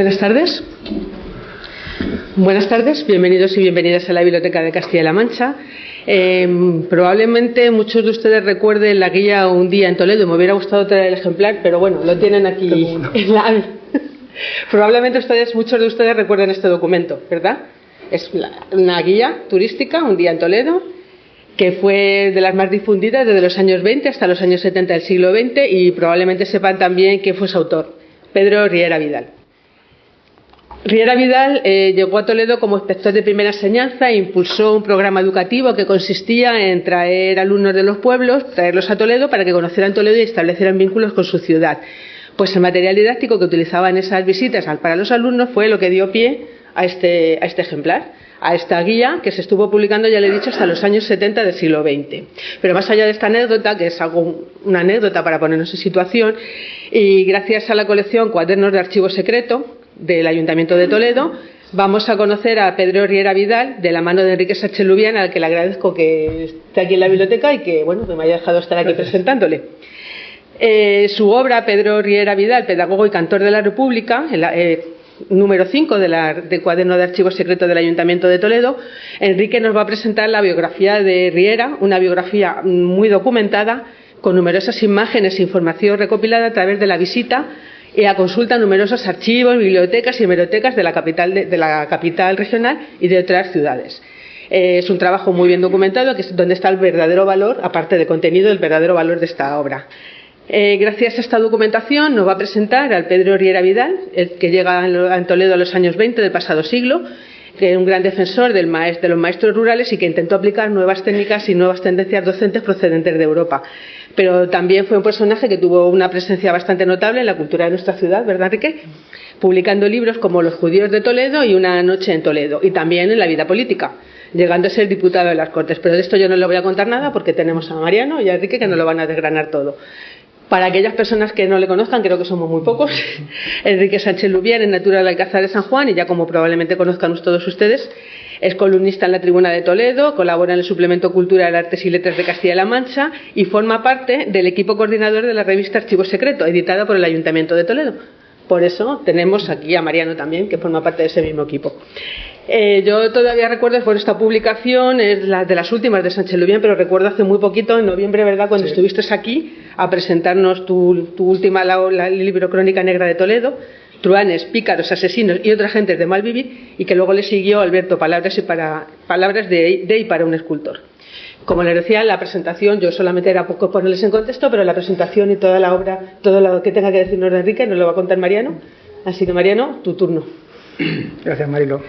Buenas tardes. Buenas tardes, bienvenidos y bienvenidas a la Biblioteca de Castilla-La Mancha. Probablemente muchos de ustedes recuerden la guía Un día en Toledo. Me hubiera gustado traer el ejemplar, pero bueno, lo tienen aquí en la... Probablemente muchos de ustedes recuerden este documento, ¿verdad? Es una guía turística, Un día en Toledo, que fue de las más difundidas desde los años 20 hasta los años 70 del siglo XX, y probablemente sepan también quién fue su autor, Pedro Riera Vidal. Riera Vidal llegó a Toledo como inspector de primera enseñanza e impulsó un programa educativo que consistía en traer alumnos de los pueblos, traerlos a Toledo para que conocieran Toledo y establecieran vínculos con su ciudad. Pues el material didáctico que utilizaba en esas visitas para los alumnos fue lo que dio pie a este ejemplar, a esta guía que se estuvo publicando, ya le he dicho, hasta los años 70 del siglo XX. Pero más allá de esta anécdota, que es una anécdota para ponernos en situación, y gracias a la colección Cuadernos de Archivo Secreto del Ayuntamiento de Toledo, vamos a conocer a Pedro Riera Vidal de la mano de Enrique Sánchez Lubián, al que le agradezco que esté aquí en la biblioteca y que me haya dejado estar aquí presentándole. Su obra, Pedro Riera Vidal, pedagogo y cantor de la República, número 5 del Cuaderno de Archivo Secreto del Ayuntamiento de Toledo. Enrique nos va a presentar la biografía de Riera, una biografía muy documentada, con numerosas imágenes e información recopilada a través de la visita y a consulta numerosos archivos, bibliotecas y hemerotecas de la capital regional y de otras ciudades. Es un trabajo muy bien documentado, que es donde está el verdadero valor, aparte de contenido, el verdadero valor de esta obra. Gracias a esta documentación nos va a presentar al Pedro Riera Vidal, que llega a Toledo a los años 20 del pasado siglo, que es un gran defensor de los maestros rurales y que intentó aplicar nuevas técnicas y nuevas tendencias docentes procedentes de Europa. Pero también fue un personaje que tuvo una presencia bastante notable en la cultura de nuestra ciudad, ¿verdad, Enrique? Publicando libros como Los judíos de Toledo y Una noche en Toledo, y también en la vida política, llegando a ser diputado de las Cortes. Pero de esto yo no le voy a contar nada porque tenemos a Mariano y a Enrique que nos lo van a desgranar todo. Para aquellas personas que no le conozcan, creo que somos muy pocos, Enrique Sánchez Lubián es natural de Alcázar de San Juan y, ya como probablemente conozcan todos ustedes, es columnista en La Tribuna de Toledo, colabora en el suplemento Cultura de Artes y Letras de Castilla-La Mancha y forma parte del equipo coordinador de la revista Archivo Secreto, editada por el Ayuntamiento de Toledo. Por eso tenemos aquí a Mariano también, que forma parte de ese mismo equipo. Yo todavía recuerdo, por esta publicación, es la de las últimas de Sánchez Lubián, pero recuerdo hace muy poquito, en noviembre, ¿verdad?, cuando estuviste aquí a presentarnos tu última libro, Crónica Negra de Toledo, truanes, pícaros, asesinos y otras gentes de mal vivir, y que luego le siguió Alberto, palabras de y para un escultor. Como les decía, la presentación, yo solamente era poco ponerles en contexto, pero la presentación y toda la obra, todo lo que tenga que decirnos de Enrique, nos lo va a contar Mariano. Así que, Mariano, tu turno. Gracias, Marilo.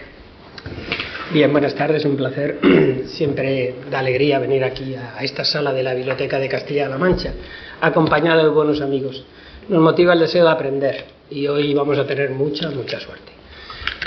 Bien, buenas tardes, un placer. Siempre da alegría venir aquí a esta sala de la Biblioteca de Castilla-La Mancha, acompañado de buenos amigos. Nos motiva el deseo de aprender y hoy vamos a tener mucha suerte.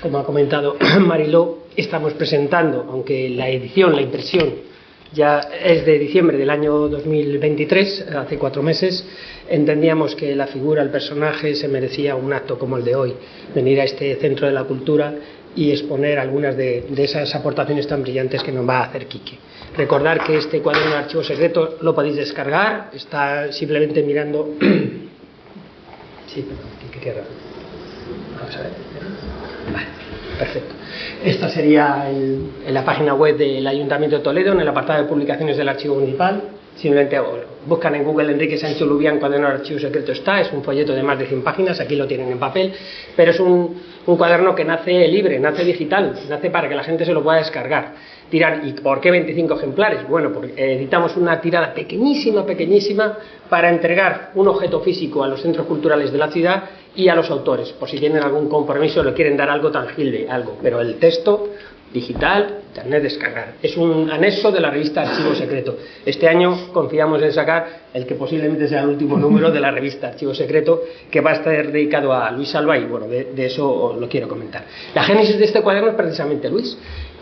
Como ha comentado Mariló, estamos presentando, aunque la impresión ya es de diciembre del año 2023, hace 4 meses, entendíamos que la figura, el personaje, se merecía un acto como el de hoy, venir a este centro de la cultura y exponer algunas de esas aportaciones tan brillantes que nos va a hacer Quique. Recordar que este cuaderno de archivo secreto lo podéis descargar, está simplemente mirando... Sí, Quique, qué raro. Vamos a ver. Vale, perfecto. Esta sería en la página web del Ayuntamiento de Toledo, en el apartado de publicaciones del Archivo Municipal. Simplemente buscan en Google Enrique Sánchez Lubián Cuaderno de Archivo Secreto. Es un folleto de más de 100 páginas, aquí lo tienen en papel, pero es un cuaderno que nace libre, nace digital, nace para que la gente se lo pueda descargar. Dirán, ¿y por qué 25 ejemplares? Bueno, porque editamos una tirada pequeñísima para entregar un objeto físico a los centros culturales de la ciudad y a los autores, por si tienen algún compromiso o le quieren dar algo tangible, pero el texto digital, internet, descargar. Es un anexo de la revista Archivo Secreto. Este año confiamos en sacar el que posiblemente sea el último número de la revista Archivo Secreto, que va a estar dedicado a Luis Alba, y bueno, de eso lo quiero comentar. La génesis de este cuaderno es precisamente Luis.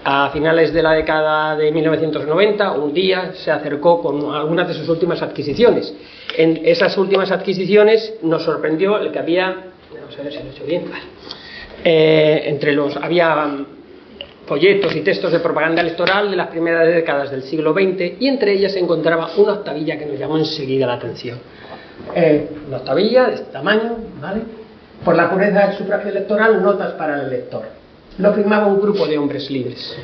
A finales de la década de 1990, un día se acercó con algunas de sus últimas adquisiciones. En esas últimas adquisiciones nos sorprendió el que había, vamos a ver si lo he hecho bien, vale. Había folletos y textos de propaganda electoral de las primeras décadas del siglo XX, y entre ellas se encontraba una octavilla que nos llamó enseguida la atención. Una octavilla de este tamaño, ¿vale?, Por la pureza del sufragio electoral, notas para el elector. Lo firmaba un grupo de hombres libres.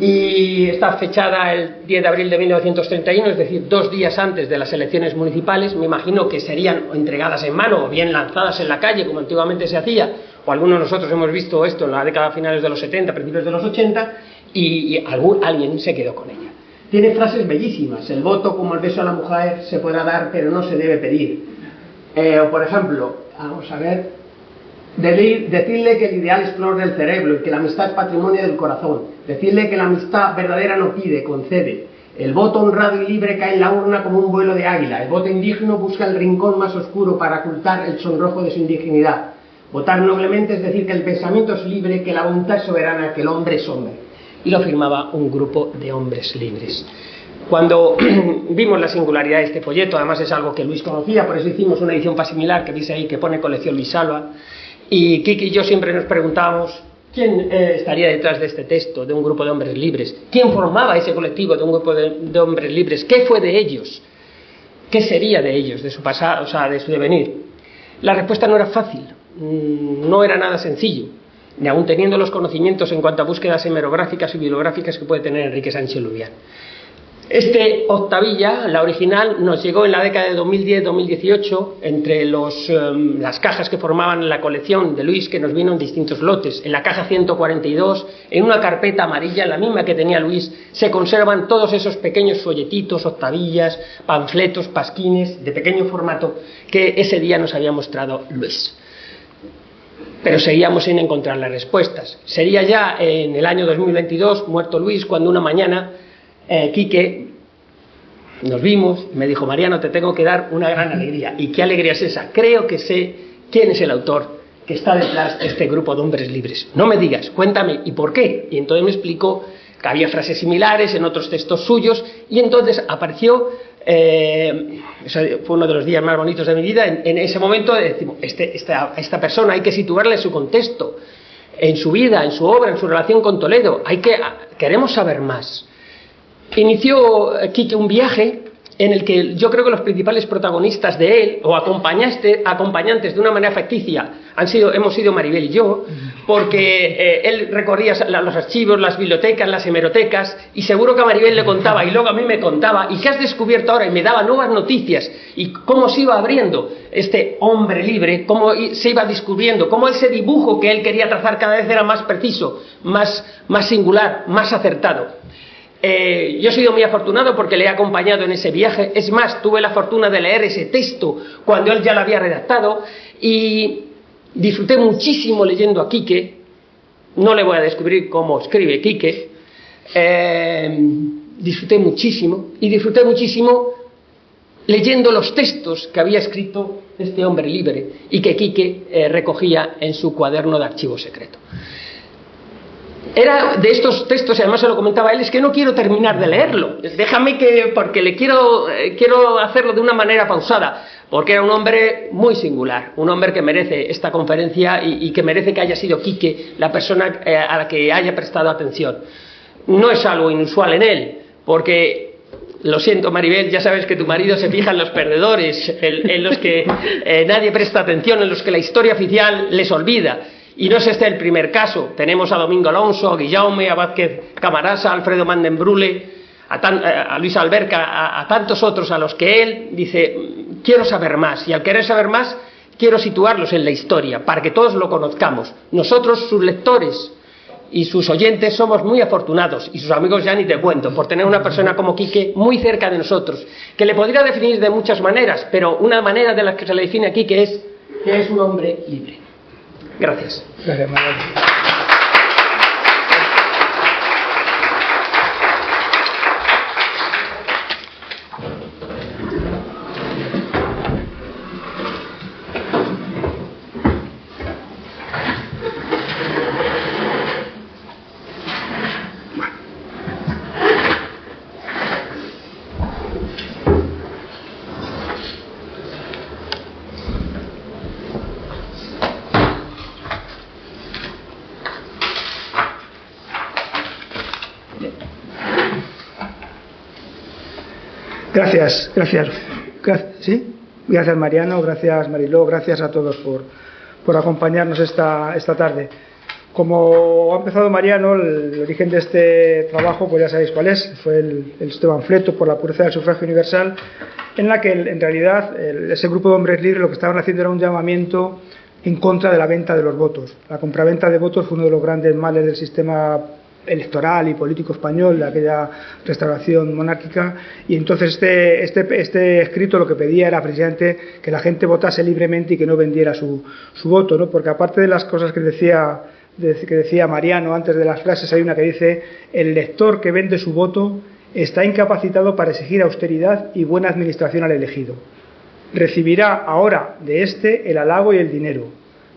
Y está fechada el 10 de abril de 1931, es decir, 2 días antes de las elecciones municipales. Me imagino que serían entregadas en mano o bien lanzadas en la calle, como antiguamente se hacía, o algunos de nosotros hemos visto esto en la década finales de los 70, principios de los 80, y alguien se quedó con ella. Tiene frases bellísimas: el voto, como el beso a la mujer, se podrá dar, pero no se debe pedir. O por ejemplo, vamos a ver, decirle que el ideal es flor del cerebro y que la amistad es patrimonio del corazón. Decirle que la amistad verdadera no pide, concede. El voto honrado y libre cae en la urna como un vuelo de águila. El voto indigno busca el rincón más oscuro para ocultar el sonrojo de su indignidad. Votar noblemente es decir que el pensamiento es libre, que la voluntad es soberana, que el hombre es hombre. Y lo firmaba un grupo de hombres libres. Cuando vimos la singularidad de este folleto, además es algo que Luis conocía, por eso hicimos una edición similar que veis ahí, que pone colección Luis Salva, y Kiki y yo siempre nos preguntábamos quién estaría detrás de este texto, de un grupo de hombres libres, quién formaba ese colectivo de un grupo de hombres libres, qué fue de ellos, qué sería de ellos, de su pasado, o sea, de su devenir. La respuesta no era fácil, no era nada sencillo, ni aun teniendo los conocimientos en cuanto a búsquedas hemerográficas y bibliográficas que puede tener Enrique Sánchez Lubián. Este octavilla, la original, nos llegó en la década de 2010-2018 entre las cajas que formaban la colección de Luis, que nos vino en distintos lotes. En la caja 142, en una carpeta amarilla, la misma que tenía Luis, se conservan todos esos pequeños folletitos, octavillas, panfletos, pasquines de pequeño formato que ese día nos había mostrado Luis. Pero seguíamos sin encontrar las respuestas. Sería ya en el año 2022, muerto Luis, cuando una mañana Quique, nos vimos y me dijo: Mariano, te tengo que dar una gran alegría. ¿Y qué alegría es esa? Creo que sé quién es el autor que está detrás de este grupo de hombres libres. No me digas, cuéntame, ¿y por qué? Y entonces me explicó que había frases similares en otros textos suyos, y entonces apareció, fue uno de los días más bonitos de mi vida. En ese momento decimos, esta persona hay que situarla en su contexto, en su vida, en su obra, en su relación con Toledo. Queremos saber más. Inició Quique un viaje en el que yo creo que los principales protagonistas de él, o acompañantes de una manera ficticia, hemos sido Maribel y yo, porque él recorría los archivos, las bibliotecas, las hemerotecas, y seguro que a Maribel le contaba, y luego a mí me contaba, ¿y qué has descubierto ahora? Y me daba nuevas noticias, y cómo se iba abriendo este hombre libre, cómo se iba descubriendo, cómo ese dibujo que él quería trazar cada vez era más preciso, más singular, más acertado. Yo he sido muy afortunado porque le he acompañado en ese viaje. Es más, tuve la fortuna de leer ese texto cuando él ya lo había redactado, y disfruté muchísimo leyendo a Quique. No le voy a descubrir cómo escribe Quique. Disfruté muchísimo leyendo los textos que había escrito este hombre libre y que Quique recogía en su cuaderno de archivo secreto. Era de estos textos, y además se lo comentaba a él, es que no quiero terminar de leerlo, déjame porque le quiero hacerlo de una manera pausada, porque era un hombre muy singular, un hombre que merece esta conferencia y que merece que haya sido Quique la persona a la que haya prestado atención. No es algo inusual en él, porque, lo siento Maribel, ya sabes que tu marido se fija en los perdedores, en los que nadie presta atención, en los que la historia oficial les olvida. Y no es este el primer caso. Tenemos a Domingo Alonso, a Guillaume, a Vázquez Camarasa, a Alfredo Mandenbrule, a Luis Alberca, a tantos otros a los que él dice: quiero saber más, y al querer saber más quiero situarlos en la historia para que todos lo conozcamos. Nosotros, sus lectores y sus oyentes, somos muy afortunados, y sus amigos ya ni te cuento, por tener una persona como Quique muy cerca de nosotros, que le podría definir de muchas maneras, pero una manera de las que se le define a Quique es que es un hombre libre. Gracias. Gracias, Manuel. Gracias, ¿sí? Gracias Mariano, gracias Mariló, gracias a todos por acompañarnos esta tarde. Como ha empezado Mariano, el origen de este trabajo, pues ya sabéis cuál es, fue este panfleto por la pureza del sufragio universal, en la que en realidad ese grupo de hombres libres lo que estaban haciendo era un llamamiento en contra de la venta de los votos. La compraventa de votos fue uno de los grandes males del sistema electoral y político español de aquella restauración monárquica, y entonces este escrito lo que pedía era precisamente que la gente votase libremente y que no vendiera su voto, ¿no? Porque aparte de las cosas que decía Mariano antes de las frases, hay una que dice: el lector que vende su voto está incapacitado para exigir austeridad y buena administración al elegido. Recibirá ahora de éste el halago y el dinero,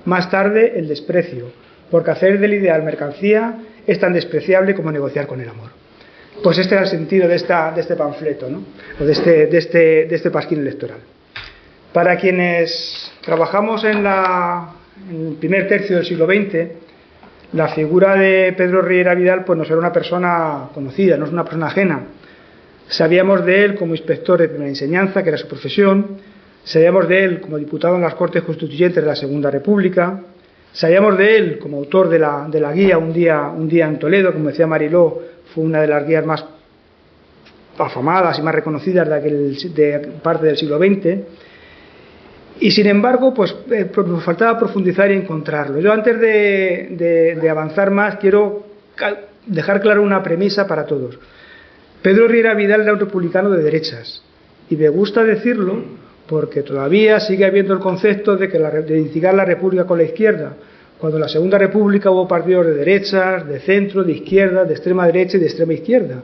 más tarde el desprecio, porque hacer del ideal mercancía es tan despreciable como negociar con el amor. Pues este era el sentido de este panfleto, ¿no? O de este pasquín electoral. Para quienes trabajamos en el primer tercio del siglo XX, la figura de Pedro Riera Vidal pues no era una persona conocida, no es una persona ajena. Sabíamos de él como inspector de primera enseñanza, que era su profesión. Sabíamos de él como diputado en las Cortes Constituyentes de la Segunda República. Sabíamos de él como autor de la guía un día en Toledo, como decía Mariló, fue una de las guías más afamadas y más reconocidas de parte del siglo XX. Y sin embargo, pues nos faltaba profundizar y encontrarlo. Yo antes de avanzar más quiero dejar claro una premisa para todos. Pedro Riera Vidal era un republicano de derechas, y me gusta decirlo porque todavía sigue habiendo el concepto de identificar la República con la izquierda, cuando en la Segunda República hubo partidos de derechas, de centro, de izquierda, de extrema derecha y de extrema izquierda.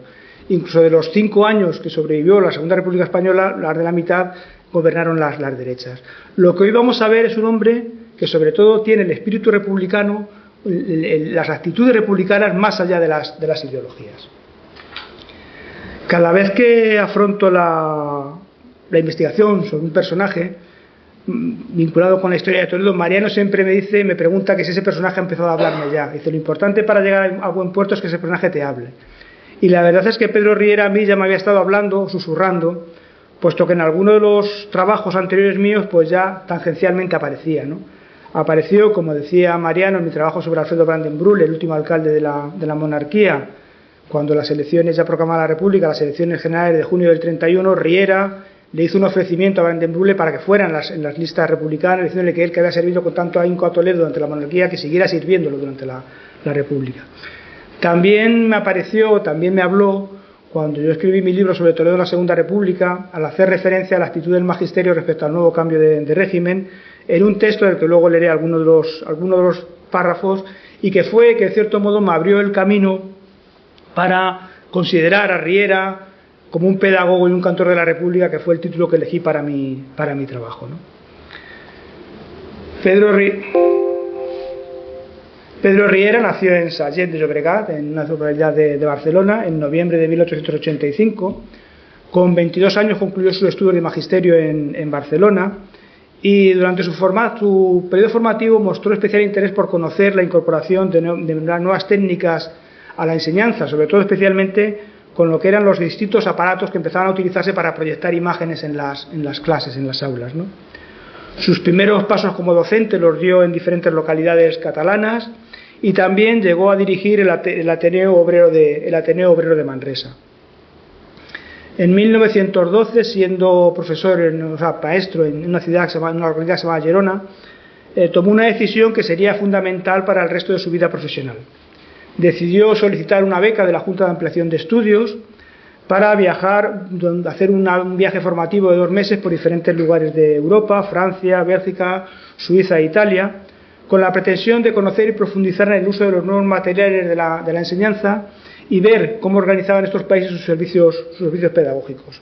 Incluso de los 5 años que sobrevivió la Segunda República Española, las de la mitad gobernaron las derechas. Lo que hoy vamos a ver es un hombre que sobre todo tiene el espíritu republicano, las actitudes republicanas más allá de las ideologías. Cada vez que afronto la investigación sobre un personaje vinculado con la historia de Toledo, Mariano siempre me pregunta que si ese personaje ha empezado a hablarme ya. Dice: lo importante para llegar a buen puerto es que ese personaje te hable. Y la verdad es que Pedro Riera a mí ya me había estado hablando, susurrando, puesto que en alguno de los trabajos anteriores míos pues ya tangencialmente aparecía, ¿no? Apareció, como decía Mariano, en mi trabajo sobre Alfredo Brandenburg, el último alcalde de la monarquía, cuando las elecciones ya proclamaba la República, las elecciones generales de junio del 31, Riera le hizo un ofrecimiento a Brandenburg para que fuera en las listas republicanas, diciéndole que él, que había servido con tanto ahínco a Toledo durante la monarquía, que siguiera sirviéndolo durante la República. También me habló cuando yo escribí mi libro sobre Toledo en la Segunda República, al hacer referencia a la actitud del magisterio respecto al nuevo cambio de régimen, en un texto del que luego leeré algunos de los párrafos, y que en cierto modo me abrió el camino para considerar a Riera como un pedagogo y un cantor de la República, que fue el título que elegí para mi trabajo, ¿no? Pedro Riera nació en Sallent de Llobregat, en una localidad de Barcelona, en noviembre de 1885. Con 22 años concluyó sus estudios de magisterio en Barcelona, y durante su periodo formativo mostró especial interés por conocer la incorporación de nuevas técnicas a la enseñanza, sobre todo especialmente con lo que eran los distintos aparatos que empezaban a utilizarse para proyectar imágenes en las clases, en las aulas, ¿no? Sus primeros pasos como docente los dio en diferentes localidades catalanas, y también llegó a dirigir el Ateneo Obrero de Manresa. En 1912, siendo profesor, maestro en una localidad que se llama Gerona, tomó una decisión que sería fundamental para el resto de su vida profesional. Decidió solicitar una beca de la Junta de Ampliación de Estudios para hacer un viaje formativo de 2 meses por diferentes lugares de Europa: Francia, Bélgica, Suiza e Italia, con la pretensión de conocer y profundizar en el uso de los nuevos materiales de la enseñanza y ver cómo organizaban estos países sus servicios pedagógicos.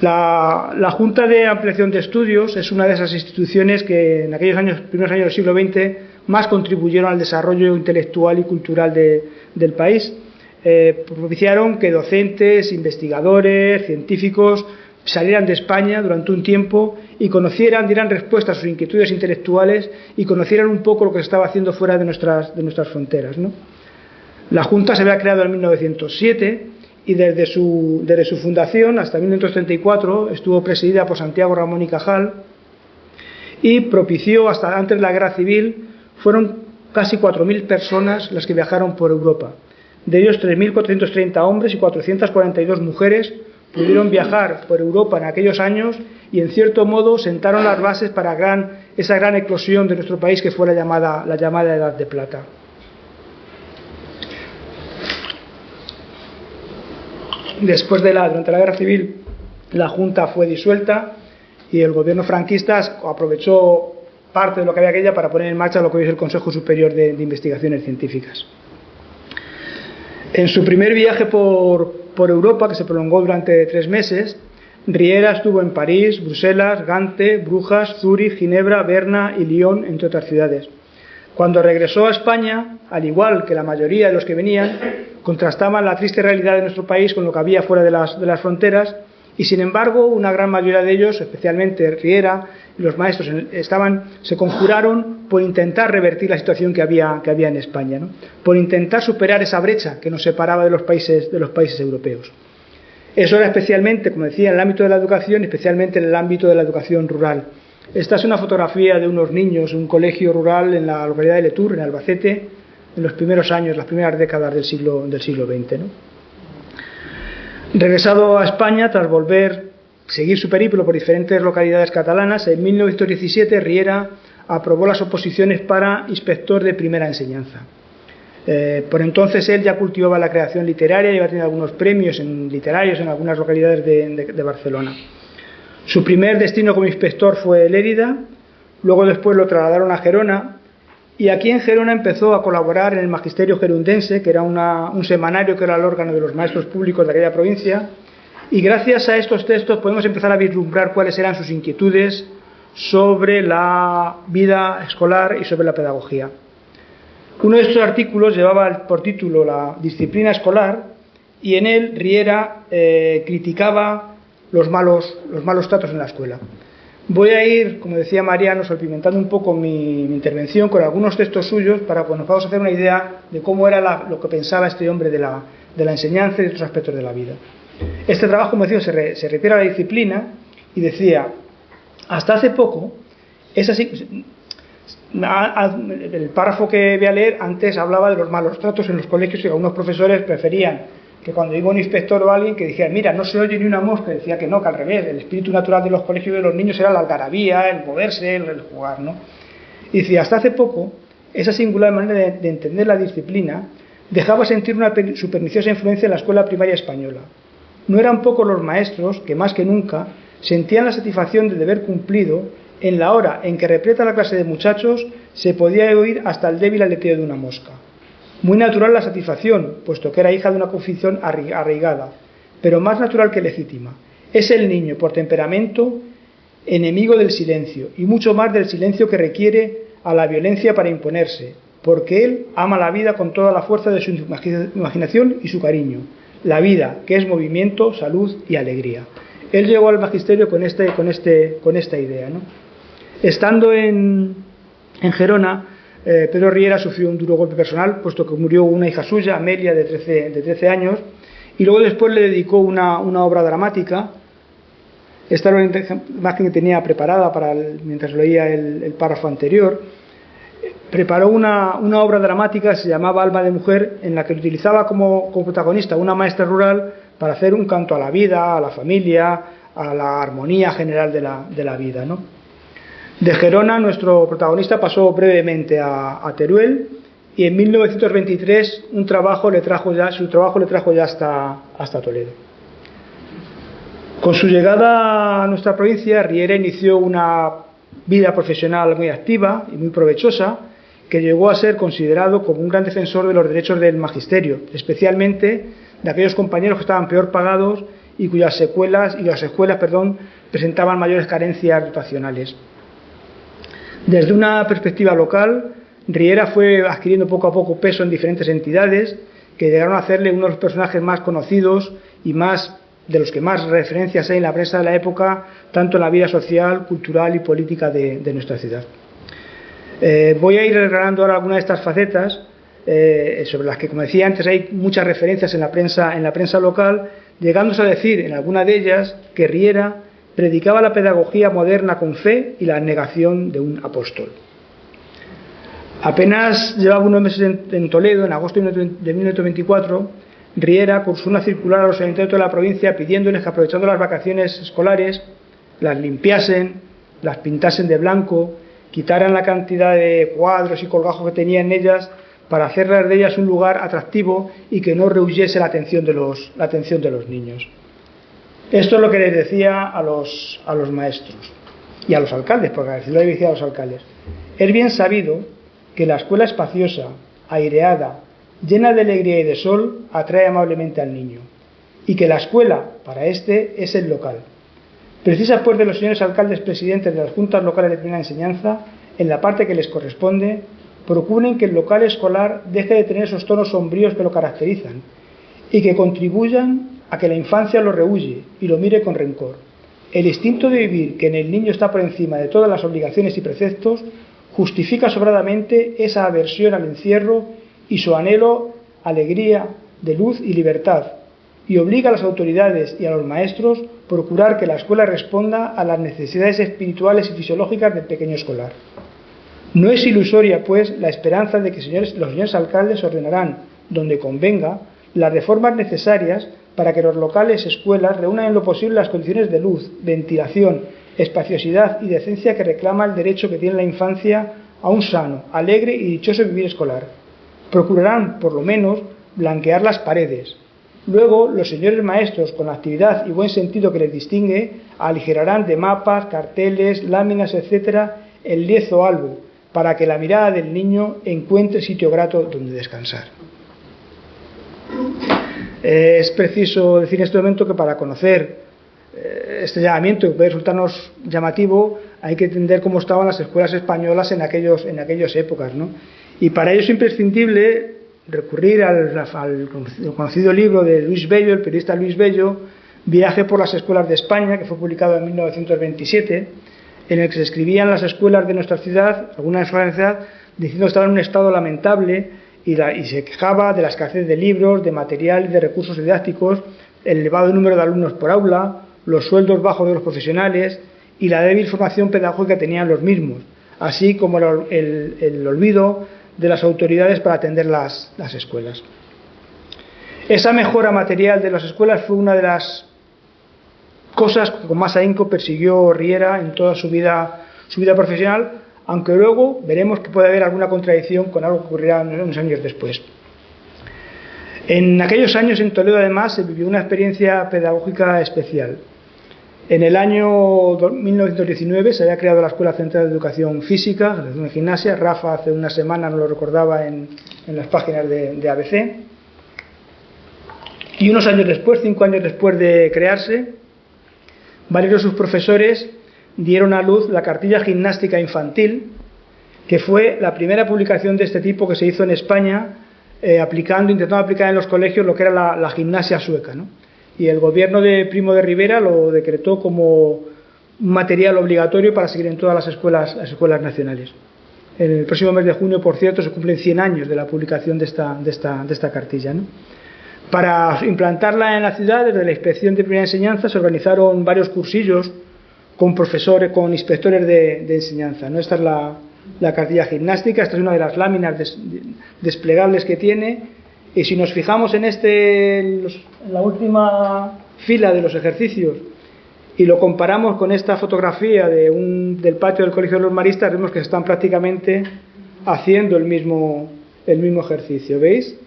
La Junta de Ampliación de Estudios es una de esas instituciones que en aquellos primeros años del siglo XX más contribuyeron al desarrollo intelectual y cultural del país. Propiciaron que docentes, investigadores, científicos salieran de España durante un tiempo y dieran respuesta a sus inquietudes intelectuales y conocieran un poco lo que se estaba haciendo fuera de nuestras fronteras, ¿no? La Junta se había creado en 1907 y desde su fundación hasta 1934 estuvo presidida por Santiago Ramón y Cajal, y propició, hasta antes de la Guerra Civil, fueron casi 4.000 personas las que viajaron por Europa. De ellos, 3.430 hombres y 442 mujeres pudieron viajar por Europa en aquellos años y, en cierto modo, sentaron las bases para esa gran eclosión de nuestro país que fue la llamada Edad de Plata. Durante la Guerra Civil, la Junta fue disuelta y el gobierno franquista aprovechó parte de lo que había aquella para poner en marcha lo que hoy es el Consejo Superior de Investigaciones Científicas. En su primer viaje por Europa, que se prolongó durante 3 meses, Riera estuvo en París, Bruselas, Gante, Brujas, Zúrich, Ginebra, Berna y Lyon, entre otras ciudades. Cuando regresó a España, al igual que la mayoría de los que venían, contrastaban la triste realidad de nuestro país con lo que había fuera de las fronteras, y sin embargo una gran mayoría de ellos, especialmente Riera y los maestros, se conjuraron por intentar revertir la situación que había en España, ¿no? Por intentar superar esa brecha que nos separaba de los países europeos. Eso era especialmente, como decía, en el ámbito de la educación, especialmente en el ámbito de la educación rural. Esta es una fotografía de unos niños en un colegio rural en la localidad de Letur, en Albacete, en los primeros años, las primeras décadas del siglo XX, ¿no? Regresado a España, tras seguir su periplo por diferentes localidades catalanas, en 1917 Riera aprobó las oposiciones para inspector de primera enseñanza. Por entonces él ya cultivaba la creación literaria y había tenido algunos premios literarios en algunas localidades de Barcelona. Su primer destino como inspector fue Lérida, luego después lo trasladaron a Gerona, y aquí en Gerona empezó a colaborar en el Magisterio Gerundense, que era un semanario que era el órgano de los maestros públicos de aquella provincia, y gracias a estos textos podemos empezar a vislumbrar cuáles eran sus inquietudes sobre la vida escolar y sobre la pedagogía. Uno de estos artículos llevaba por título La disciplina escolar, y en él Riera criticaba los malos tratos en la escuela. Voy a ir, como decía Mariano, salpimentando un poco mi intervención con algunos textos suyos para que nos podamos hacer una idea de cómo era lo que pensaba este hombre de la enseñanza y de otros aspectos de la vida. Este trabajo, como decía, se refiere a la disciplina y decía: hasta hace poco, el párrafo que voy a leer antes hablaba de los malos tratos en los colegios, y algunos profesores preferían que cuando iba un inspector o alguien que dijera: mira, no se oye ni una mosca, decía que no, que al revés, el espíritu natural de los colegios de los niños era la algarabía, el moverse, el jugar, ¿no? Y decía, hasta hace poco, esa singular manera de entender la disciplina dejaba sentir su perniciosa influencia en la escuela primaria española. No eran pocos los maestros que, más que nunca, sentían la satisfacción del deber cumplido en la hora en que repleta la clase de muchachos se podía oír hasta el débil aleteo de una mosca. Muy natural la satisfacción, puesto que era hija de una convicción arraigada, pero más natural que legítima. Es el niño, por temperamento, enemigo del silencio, y mucho más del silencio que requiere a la violencia para imponerse, porque él ama la vida con toda la fuerza de su imaginación y su cariño. La vida, que es movimiento, salud y alegría. Él llegó al magisterio con esta idea, ¿no? Estando en Gerona, Pedro Riera sufrió un duro golpe personal, puesto que murió una hija suya, Amelia, de 13 años, y luego después le dedicó una obra dramática. Esta era una imagen que tenía preparada mientras leía el párrafo anterior. Preparó una obra dramática que se llamaba Alma de Mujer, en la que utilizaba como protagonista una maestra rural para hacer un canto a la vida, a la familia, a la armonía general de la vida, ¿no? De Gerona, nuestro protagonista pasó brevemente a Teruel, y en 1923 su trabajo le trajo ya hasta Toledo. Con su llegada a nuestra provincia, Riera inició una vida profesional muy activa y muy provechosa, que llegó a ser considerado como un gran defensor de los derechos del magisterio, especialmente de aquellos compañeros que estaban peor pagados y cuyas escuelas presentaban mayores carencias dotacionales. Desde una perspectiva local, Riera fue adquiriendo poco a poco peso en diferentes entidades que llegaron a hacerle uno de los personajes más conocidos y de los que más referencias hay en la prensa de la época, tanto en la vida social, cultural y política de nuestra ciudad. Voy a ir regalando ahora algunas de estas facetas, sobre las que, como decía antes, hay muchas referencias en la prensa local, llegándose a decir en alguna de ellas que Riera predicaba la pedagogía moderna con fe y la negación de un apóstol. Apenas llevaba unos meses en Toledo, en agosto de 1924, Riera cursó una circular a los ayuntamientos de la provincia pidiéndoles que, aprovechando las vacaciones escolares, las limpiasen, las pintasen de blanco, quitaran la cantidad de cuadros y colgajos que tenían en ellas para hacerlas de ellas un lugar atractivo y que no rehuyese la atención de los niños. Esto es lo que les decía a los maestros y a los alcaldes, porque a decirlo decía a los alcaldes. Es bien sabido que la escuela espaciosa, aireada, llena de alegría y de sol, atrae amablemente al niño, y que la escuela, para este, es el local. Precisa, pues, de los señores alcaldes presidentes de las juntas locales de primera enseñanza, en la parte que les corresponde, procuren que el local escolar deje de tener esos tonos sombríos que lo caracterizan, y que contribuyan a que la infancia lo rehuye y lo mire con rencor. El instinto de vivir, que en el niño está por encima de todas las obligaciones y preceptos, justifica sobradamente esa aversión al encierro y su anhelo, alegría, de luz y libertad, y obliga a las autoridades y a los maestros a procurar que la escuela responda a las necesidades espirituales y fisiológicas del pequeño escolar. No es ilusoria, pues, la esperanza de que los señores alcaldes ordenarán, donde convenga, las reformas necesarias para que los locales escuelas reúnan en lo posible las condiciones de luz, ventilación, espaciosidad y decencia que reclama el derecho que tiene la infancia a un sano, alegre y dichoso vivir escolar. Procurarán, por lo menos, blanquear las paredes. Luego, los señores maestros, con la actividad y buen sentido que les distingue, aligerarán de mapas, carteles, láminas, etc., el lienzo albo, para que la mirada del niño encuentre sitio grato donde descansar. Es preciso decir en este momento que para conocer este llamamiento, que puede resultarnos llamativo, hay que entender cómo estaban las escuelas españolas en aquellas épocas, ¿no? Y para ello es imprescindible recurrir al conocido libro de Luis Bello, el periodista Luis Bello, Viaje por las escuelas de España, que fue publicado en 1927, en el que se describían las escuelas de nuestra ciudad, algunas de nuestra ciudad, diciendo que estaban en un estado lamentable y se quejaba de la escasez de libros, de material y de recursos didácticos, el elevado número de alumnos por aula, los sueldos bajos de los profesionales y la débil formación pedagógica que tenían los mismos, así como el olvido de las autoridades para atender las escuelas. Esa mejora material de las escuelas fue una de las cosas que con más ahínco persiguió Riera en toda su vida profesional, aunque luego veremos que puede haber alguna contradicción con algo que ocurrirá unos años después. En aquellos años en Toledo, además, se vivió una experiencia pedagógica especial. En el año 1919 se había creado la Escuela Central de Educación Física, la Educación de Gimnasia. Rafa hace una semana nos lo recordaba en las páginas de ABC. Y unos años después, 5 años después de crearse, varios de sus profesores dieron a luz la cartilla gimnástica infantil, que fue la primera publicación de este tipo que se hizo en España, intentando aplicar en los colegios lo que era la gimnasia sueca, ¿no? Y el gobierno de Primo de Rivera lo decretó como un material obligatorio para seguir en todas las escuelas nacionales. En el próximo mes de junio, por cierto, se cumplen 100 años de la publicación de esta cartilla, ¿no? Para implantarla en la ciudad, desde la Inspección de Primera Enseñanza se organizaron varios cursillos con profesores, con inspectores de enseñanza, ¿no? Esta es la cartilla gimnástica, esta es una de las láminas desplegables que tiene. Y si nos fijamos en la última fila de los ejercicios y lo comparamos con esta fotografía del patio del Colegio de los Maristas, vemos que están prácticamente haciendo el mismo ejercicio. ¿Veis?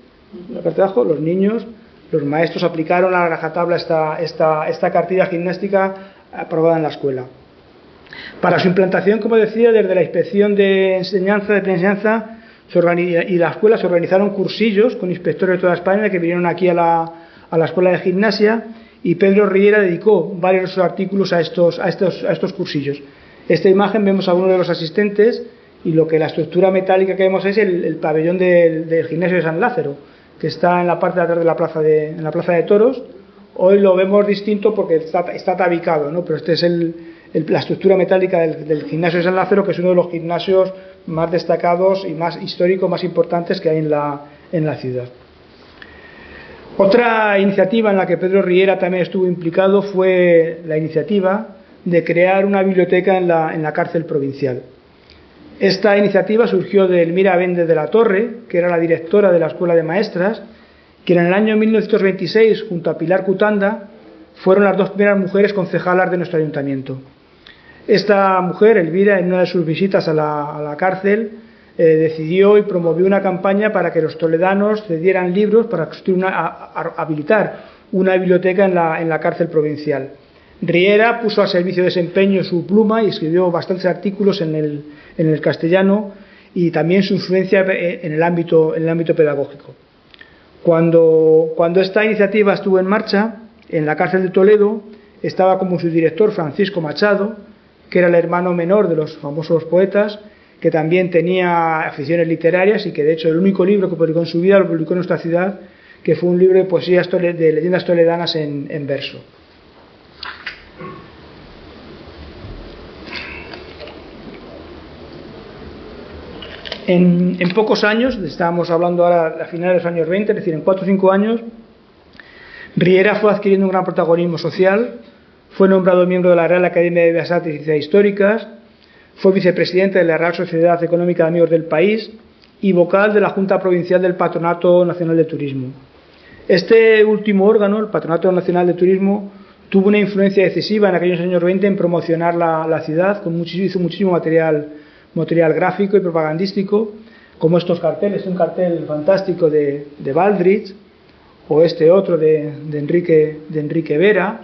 La parte de abajo, los niños, los maestros aplicaron a la rajatabla esta cartilla gimnástica aprobada en la escuela. Para su implantación, como decía, desde la Inspección de Enseñanza, de Enseñanza y la escuela se organizaron cursillos con inspectores de toda España que vinieron aquí a la escuela de gimnasia, y Pedro Riera dedicó varios de sus artículos a estos cursillos. Esta imagen vemos a uno de los asistentes y la estructura metálica que vemos es el pabellón del gimnasio de San Lázaro, que está en la parte de atrás de la plaza de toros. Hoy lo vemos distinto porque está tabicado, ¿no? Pero esta es la estructura metálica del gimnasio de San Lázaro, que es uno de los gimnasios más destacados y más históricos, más importantes que hay en la ciudad. Otra iniciativa en la que Pedro Riera también estuvo implicado fue la iniciativa de crear una biblioteca en la cárcel provincial. Esta iniciativa surgió de Elmira Bende de la Torre, que era la directora de la Escuela de Maestras, que en el año 1926, junto a Pilar Cutanda, fueron las dos primeras mujeres concejalas de nuestro ayuntamiento. Esta mujer, Elvira, en una de sus visitas a la cárcel, decidió y promovió una campaña para que los toledanos cedieran libros para habilitar una biblioteca en la cárcel provincial. Riera puso al servicio de ese empeño su pluma y escribió bastantes artículos en el castellano y también su influencia en el ámbito pedagógico. Cuando esta iniciativa estuvo en marcha, en la cárcel de Toledo estaba como su director Francisco Machado, que era el hermano menor de los famosos poetas, que también tenía aficiones literarias y que de hecho el único libro que publicó en su vida lo publicó en nuestra ciudad, que fue un libro de poesías de leyendas toledanas en verso. En pocos años, estábamos hablando ahora a finales de los años 20, es decir, en 4 o 5 años, Riera fue adquiriendo un gran protagonismo social, fue nombrado miembro de la Real Academia de Bellas Artes y Ciencias Históricas, fue vicepresidente de la Real Sociedad Económica de Amigos del País y vocal de la Junta Provincial del Patronato Nacional de Turismo. Este último órgano, el Patronato Nacional de Turismo, tuvo una influencia decisiva en aquellos años 20 en promocionar la ciudad, hizo muchísimo material gráfico y propagandístico, como estos carteles, un cartel fantástico de Baldrich, o este otro de Enrique Vera,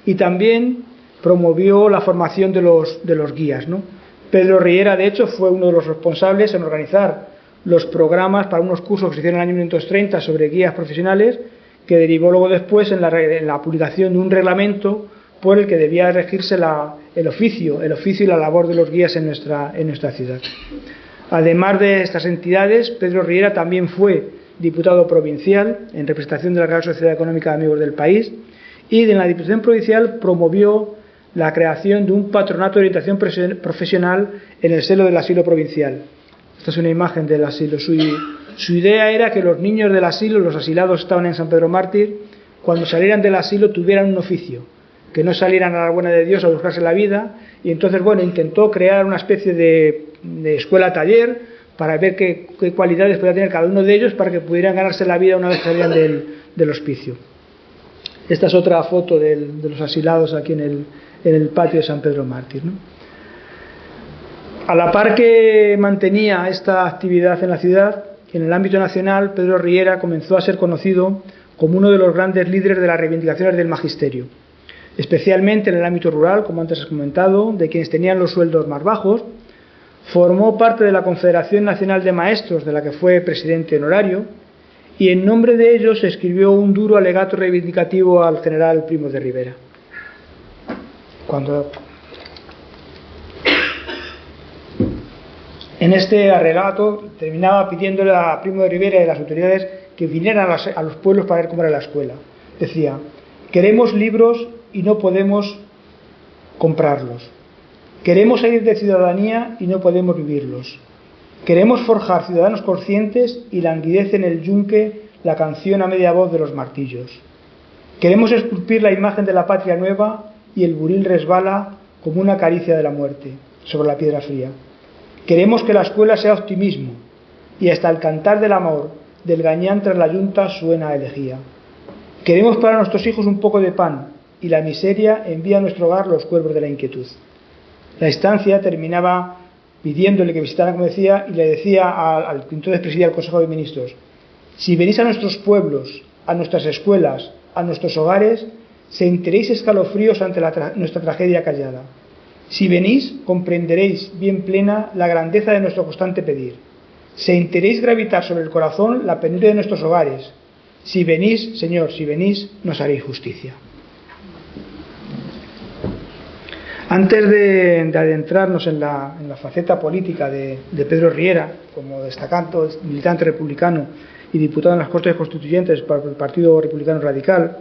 y también promovió la formación de los guías, ¿no? Pedro Riera, de hecho, fue uno de los responsables en organizar los programas para unos cursos que se hicieron en el año 1930 sobre guías profesionales, que derivó luego después en la publicación de un reglamento por el que debía regirse el oficio y la labor de los guías en nuestra ciudad. Además de estas entidades, Pedro Riera también fue diputado provincial en representación de la Real Sociedad Económica de Amigos del País y en la Diputación Provincial promovió la creación de un patronato de orientación profesional en el seno del asilo provincial. Esta es una imagen del asilo. Su idea era que los niños del asilo, los asilados estaban en San Pedro Mártir, cuando salieran del asilo tuvieran un oficio, que no salieran a la buena de Dios a buscarse la vida, y entonces intentó crear una especie de escuela-taller para ver qué cualidades podía tener cada uno de ellos para que pudieran ganarse la vida una vez que salían del hospicio. Esta es otra foto de los asilados aquí en el patio de San Pedro Mártir, ¿no? A la par que mantenía esta actividad en la ciudad, en el ámbito nacional, Pedro Riera comenzó a ser conocido como uno de los grandes líderes de las reivindicaciones del magisterio, especialmente en el ámbito rural, como antes has comentado, de quienes tenían los sueldos más bajos. Formó parte de la Confederación Nacional de Maestros, de la que fue presidente honorario, y en nombre de ellos escribió un duro alegato reivindicativo al general Primo de Rivera. En este alegato terminaba pidiéndole a Primo de Rivera y a las autoridades que vinieran a los pueblos para ver cómo era la escuela. Decía: queremos libros y no podemos comprarlos. Queremos salir de ciudadanía y no podemos vivirlos. Queremos forjar ciudadanos conscientes y languidece en el yunque la canción a media voz de los martillos. Queremos esculpir la imagen de la patria nueva y el buril resbala como una caricia de la muerte sobre la piedra fría. Queremos que la escuela sea optimismo y hasta el cantar del amor del gañán tras la yunta suena a elegía. Queremos para nuestros hijos un poco de pan y la miseria envía a nuestro hogar los cuervos de la inquietud. La instancia terminaba pidiéndole que visitara, como decía, y le decía al que entonces presidía el Consejo de Ministros: si venís a nuestros pueblos, a nuestras escuelas, a nuestros hogares, sentiréis escalofríos ante nuestra tragedia callada. Si venís, comprenderéis bien plena la grandeza de nuestro constante pedir. Sentiréis gravitar sobre el corazón la penuria de nuestros hogares. Si venís, Señor, si venís, nos haréis justicia. Antes de adentrarnos en la faceta política de Pedro Riera, como destacado militante republicano y diputado en las Cortes Constituyentes por el Partido Republicano Radical,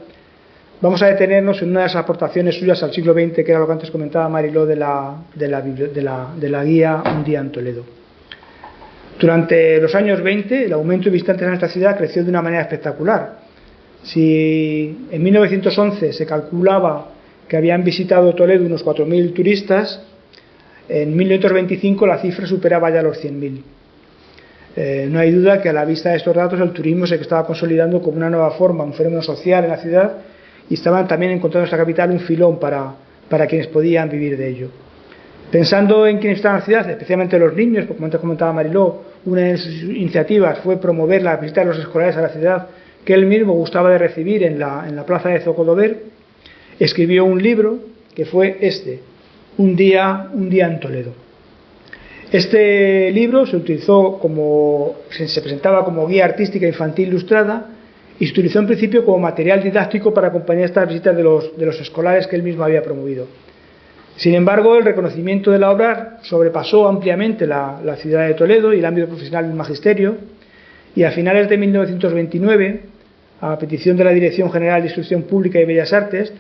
vamos a detenernos en una de las aportaciones suyas al siglo XX, que era lo que antes comentaba Mariló de la guía Un día en Toledo. Durante los años 20, el aumento de visitantes en esta ciudad creció de una manera espectacular. Si en 1911 se calculaba que habían visitado Toledo unos 4.000 turistas. En 1925 la cifra superaba ya los 100.000. No hay duda que a la vista de estos datos el turismo se estaba consolidando como una nueva forma, un fenómeno social en la ciudad, y estaban también encontrando en esta capital un filón para quienes podían vivir de ello. Pensando en quienes estaban en la ciudad, especialmente los niños, porque como antes comentaba Mariló, una de sus iniciativas fue promover la visita de los escolares a la ciudad, que él mismo gustaba de recibir en la plaza de Zocodover. Escribió un libro que fue Un día en Toledo. Este libro se presentaba como guía artística infantil ilustrada y se utilizó en principio como material didáctico para acompañar estas visitas de los escolares que él mismo había promovido. Sin embargo, el reconocimiento de la obra sobrepasó ampliamente la ciudad de Toledo y el ámbito profesional del magisterio, y a finales de 1929, a petición de la Dirección General de Instrucción Pública y Bellas Artes,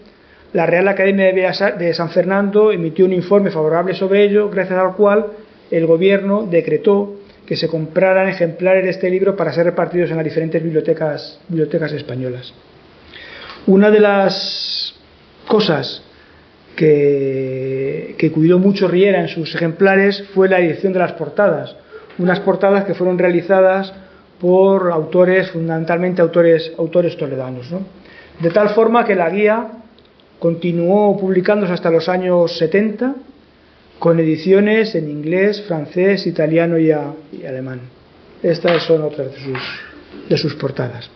la Real Academia de San Fernando emitió un informe favorable sobre ello, gracias al cual el gobierno decretó que se compraran ejemplares de este libro para ser repartidos en las diferentes bibliotecas españolas. Una de las cosas que cuidó mucho Riera en sus ejemplares fue la edición de las portadas, unas portadas que fueron realizadas por autores, fundamentalmente autores toledanos, ¿no? De tal forma que la guía continuó publicándose hasta los años 70, con ediciones en inglés, francés, italiano y alemán. Estas son otras de sus portadas.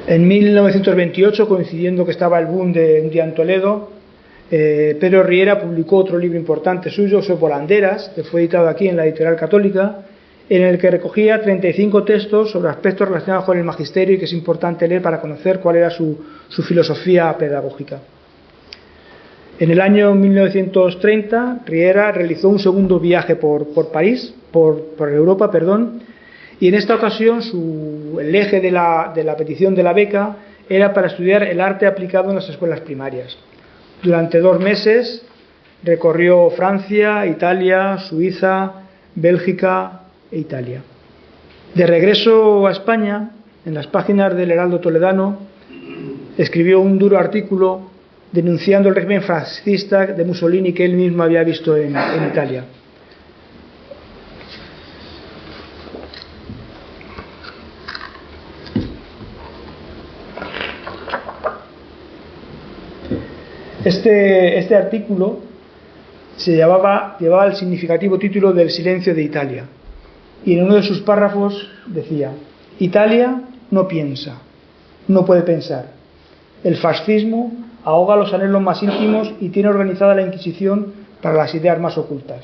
En 1928, coincidiendo que estaba el boom de Un día en Toledo, Pedro Riera publicó otro libro importante suyo, sobre Volanderas, que fue editado aquí en la Editorial Católica, en el que recogía 35 textos sobre aspectos relacionados con el magisterio y que es importante leer para conocer cuál era su filosofía pedagógica. En el año 1930, Riera realizó un segundo viaje por Europa, y en esta ocasión el eje de la petición de la beca era para estudiar el arte aplicado en las escuelas primarias. Durante 2 meses recorrió Francia, Italia, Suiza, Bélgica e Italia. De regreso a España, en las páginas del Heraldo Toledano, escribió un duro artículo denunciando el régimen fascista de Mussolini que él mismo había visto en Italia. Este artículo llevaba el significativo título del Silencio de Italia, y en uno de sus párrafos decía: Italia no piensa, no puede pensar. El fascismo ahoga los anhelos más íntimos y tiene organizada la Inquisición para las ideas más ocultas.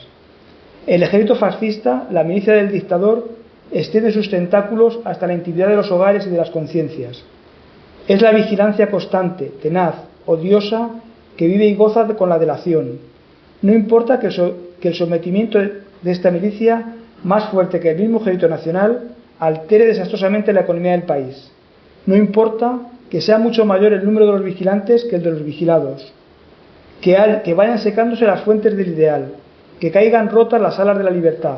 El ejército fascista, la milicia del dictador, extiende sus tentáculos hasta la intimidad de los hogares y de las conciencias. Es la vigilancia constante, tenaz, odiosa, que vive y goza con la delación. No importa que el sometimiento de esta milicia, más fuerte que el mismo ejército nacional, altere desastrosamente la economía del país. No importa que sea mucho mayor el número de los vigilantes que el de los vigilados, que vayan secándose las fuentes del ideal, que caigan rotas las alas de la libertad,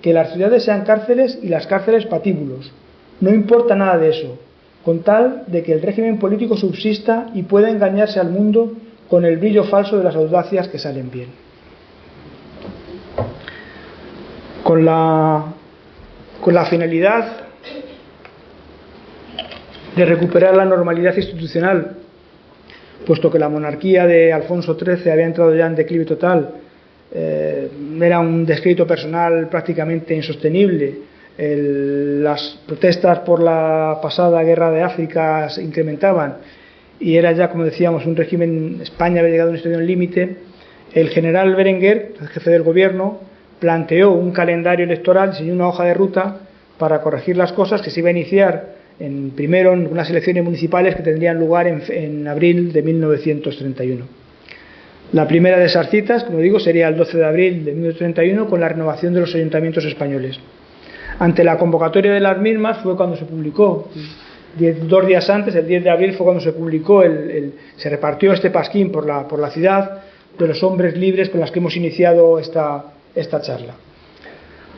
que las ciudades sean cárceles y las cárceles patíbulos. No importa nada de eso, con tal de que el régimen político subsista y pueda engañarse al mundo con el brillo falso de las audacias que salen bien. Con la finalidad de recuperar la normalidad institucional, puesto que la monarquía de Alfonso XIII había entrado ya en declive total, era un descrédito personal prácticamente insostenible, las protestas por la pasada guerra de África se incrementaban y era ya, como decíamos, un régimen. España había llegado a una situación límite. El general Berenguer, el jefe del gobierno, planteó un calendario electoral, diseñó una hoja de ruta para corregir las cosas, que se iba a iniciar primero en unas elecciones municipales que tendrían lugar en abril de 1931. La primera de esas citas, como digo, sería el 12 de abril de 1931, con la renovación de los ayuntamientos españoles. Ante la convocatoria de las mismas fue cuando se publicó, 2 días antes, el 10 de abril, fue cuando se publicó, se repartió este pasquín por la ciudad de los hombres libres con los que hemos iniciado esta charla.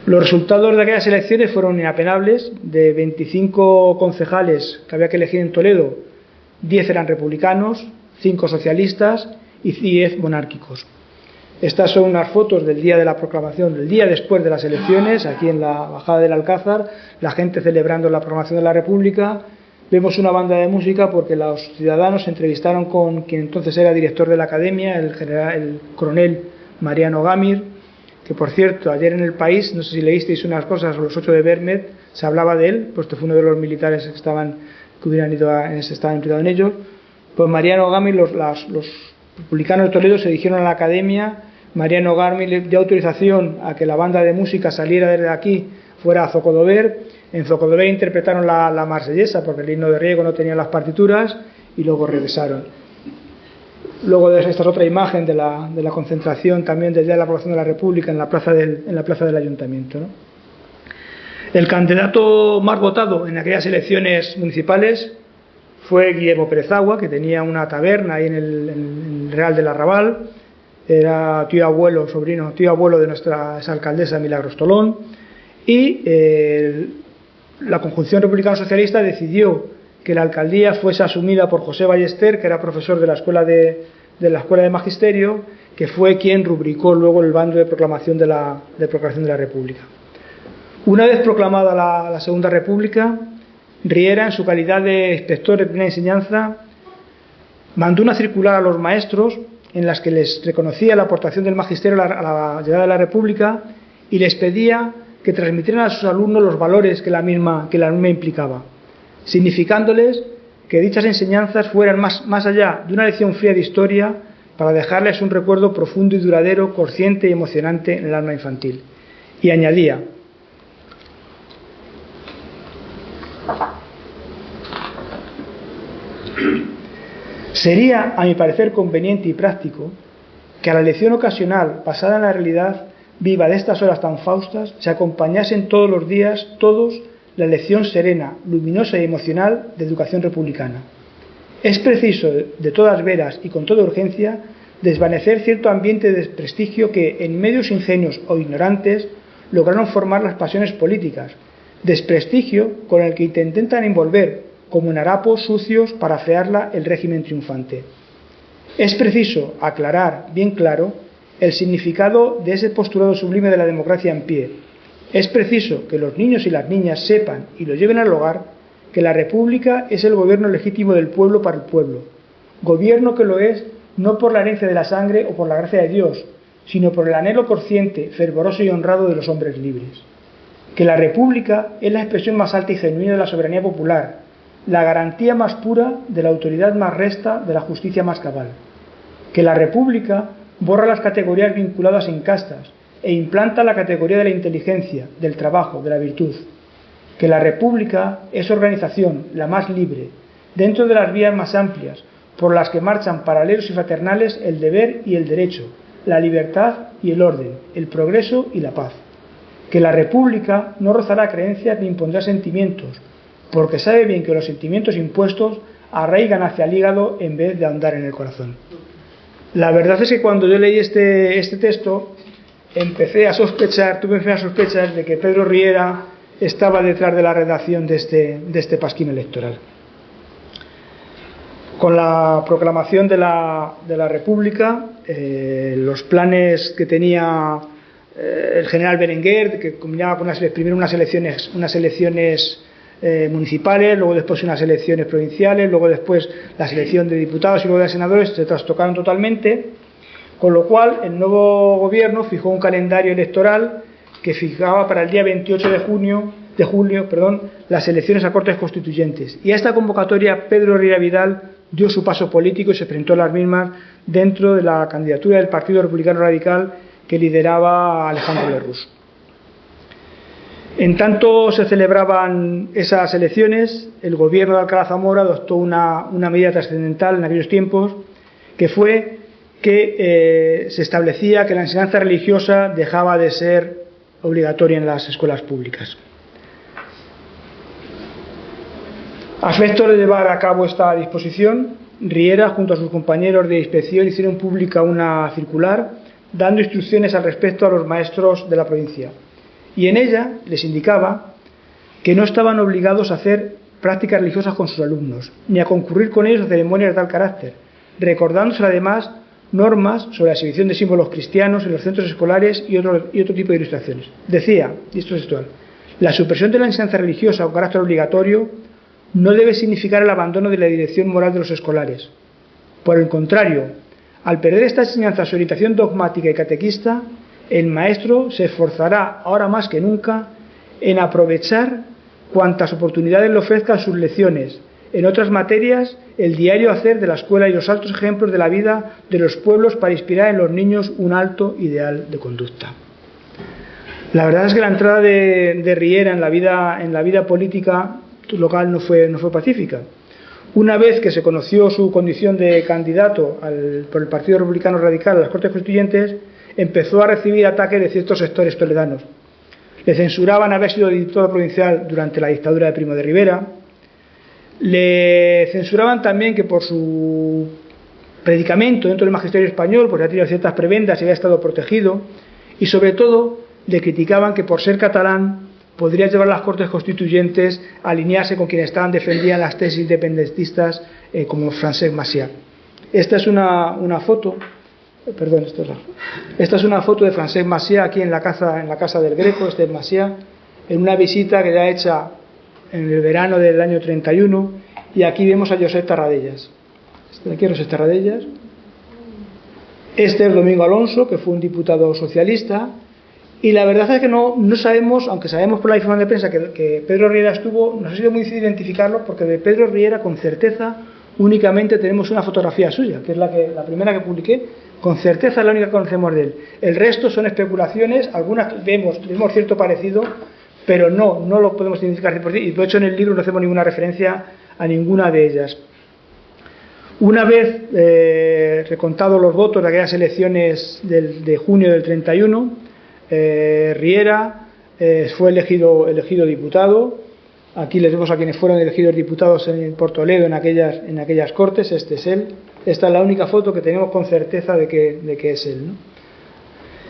Los resultados de aquellas elecciones fueron inapenables. De 25 concejales que había que elegir en Toledo, 10 eran republicanos, 5 socialistas y 10 monárquicos. Estas son unas fotos del día de la proclamación, del día después de las elecciones, aquí en la bajada del Alcázar, la gente celebrando la proclamación de la República. Vemos una banda de música porque los ciudadanos se entrevistaron con quien entonces era director de la Academia, el coronel Mariano Gamir, que por cierto, ayer en El País, no sé si leísteis unas cosas, los 8 de Vermet, se hablaba de él, puesto fue uno de los militares que hubieran ido estaban implicados en ellos. Pues Mariano Gamir, los republicanos de Toledo se dirigieron a la Academia. Mariano Gamir dio autorización a que la banda de música saliera desde aquí, fuera a Zocodover. En Zocodover interpretaron la marsellesa, porque el himno de Riego no tenía las partituras, y luego regresaron. Luego de esta es otra imagen de la concentración también del día de la aprobación de la República en la plaza del Ayuntamiento, ¿no? El candidato más votado en aquellas elecciones municipales fue Guillermo Pérez Agua, que tenía una taberna ahí en el Real del Arrabal. Era tío abuelo de nuestra exalcaldesa Milagros Tolón, y la conjunción republicano-socialista decidió que la alcaldía fuese asumida por José Ballester, que era profesor de la escuela de Magisterio, que fue quien rubricó luego el bando de proclamación de la República. Una vez proclamada la Segunda República, Riera, en su calidad de inspector de primera enseñanza, mandó una circular a los maestros en las que les reconocía la aportación del magisterio a la llegada de la República y les pedía que transmitieran a sus alumnos los valores que la misma implicaba, significándoles que dichas enseñanzas fueran más allá de una lección fría de historia, para dejarles un recuerdo profundo y duradero, consciente y emocionante en el alma infantil. Y añadía: sería, a mi parecer, conveniente y práctico que a la lección ocasional, basada en la realidad viva de estas horas tan faustas, se acompañasen todos los días, la lección serena, luminosa y emocional de educación republicana. Es preciso, de todas veras y con toda urgencia, desvanecer cierto ambiente de desprestigio que, en medios ingenuos o ignorantes, lograron formar las pasiones políticas, desprestigio con el que intentan envolver, como en harapos sucios, para afearla el régimen triunfante. Es preciso aclarar bien claro el significado de ese postulado sublime de la democracia en pie. Es preciso que los niños y las niñas sepan y lo lleven al hogar que la República es el gobierno legítimo del pueblo para el pueblo, gobierno que lo es no por la herencia de la sangre o por la gracia de Dios, sino por el anhelo consciente, fervoroso y honrado de los hombres libres. Que la República es la expresión más alta y genuina de la soberanía popular, la garantía más pura de la autoridad más recta, de la justicia más cabal. Que la República borra las categorías vinculadas en castas e implanta la categoría de la inteligencia, del trabajo, de la virtud. Que la República es organización, la más libre, dentro de las vías más amplias, por las que marchan paralelos y fraternales el deber y el derecho, la libertad y el orden, el progreso y la paz. Que la República no rozará creencias ni impondrá sentimientos, porque sabe bien que los sentimientos impuestos arraigan hacia el hígado en vez de ahondar en el corazón. La verdad es que cuando yo leí este texto, tuve primeras sospechas de que Pedro Riera estaba detrás de la redacción de este pasquín electoral. Con la proclamación de la República, los planes que tenía el general Berenguer, que combinaba con primero unas elecciones municipales, luego después unas elecciones provinciales, luego después la selección de diputados y luego de senadores, se trastocaron totalmente, con lo cual el nuevo gobierno fijó un calendario electoral que fijaba para el día 28 de julio las elecciones a Cortes Constituyentes, y a esta convocatoria Pedro Riera Vidal dio su paso político y se presentó a las mismas dentro de la candidatura del Partido Republicano Radical que lideraba Alejandro Lerroux. En tanto se celebraban esas elecciones, el gobierno de Alcalá Zamora adoptó una medida trascendental en aquellos tiempos, que fue que se establecía que la enseñanza religiosa dejaba de ser obligatoria en las escuelas públicas. A efecto de llevar a cabo esta disposición, Riera, junto a sus compañeros de inspección, hicieron pública una circular dando instrucciones al respecto a los maestros de la provincia, y en ella les indicaba que no estaban obligados a hacer prácticas religiosas con sus alumnos, ni a concurrir con ellos a ceremonias de tal carácter, recordándose además normas sobre la exhibición de símbolos cristianos en los centros escolares y otro tipo de ilustraciones. Decía, y esto es textual: la supresión de la enseñanza religiosa con carácter obligatorio no debe significar el abandono de la dirección moral de los escolares. Por el contrario, al perder esta enseñanza su orientación dogmática y catequista, el maestro se esforzará ahora más que nunca en aprovechar cuantas oportunidades le ofrezcan sus lecciones, en otras materias, el diario hacer de la escuela y los altos ejemplos de la vida de los pueblos para inspirar en los niños un alto ideal de conducta. La verdad es que la entrada de Riera en la vida política local no fue pacífica. Una vez que se conoció su condición de candidato por el Partido Republicano Radical a las Cortes Constituyentes, empezó a recibir ataques de ciertos sectores toledanos. Le censuraban haber sido diputado provincial durante la dictadura de Primo de Rivera. Le censuraban también que por su predicamento dentro del magisterio español, porque había tenido ciertas prebendas y había estado protegido, y sobre todo le criticaban que por ser catalán podría llevar a las Cortes Constituyentes a alinearse con quienes defendían las tesis independentistas como Francesc Macià. Esta es una foto. Esta es una foto de Francesc Macià aquí en la casa del Greco, este es Macià, en una visita que ya hecha en el verano del año 31, y aquí vemos a Josep Tarradellas. Aquí es Josep Tarradellas. Este es Domingo Alonso, que fue un diputado socialista, y la verdad es que no sabemos, aunque sabemos por la información de prensa que Pedro Riera estuvo, nos ha sido muy difícil identificarlo, porque de Pedro Riera con certeza únicamente tenemos una fotografía suya, que es la primera que publiqué. Con certeza es la única que conocemos de él. El resto son especulaciones, algunas vemos cierto parecido, pero no lo podemos identificar 100%, y de hecho en el libro no hacemos ninguna referencia a ninguna de ellas. Una vez recontados los votos de aquellas elecciones de junio del 31, Riera fue elegido diputado. Aquí les vemos a quienes fueron elegidos diputados por Toledo en aquellas Cortes. Este es él. Esta es la única foto que tenemos con certeza de que es él, ¿no?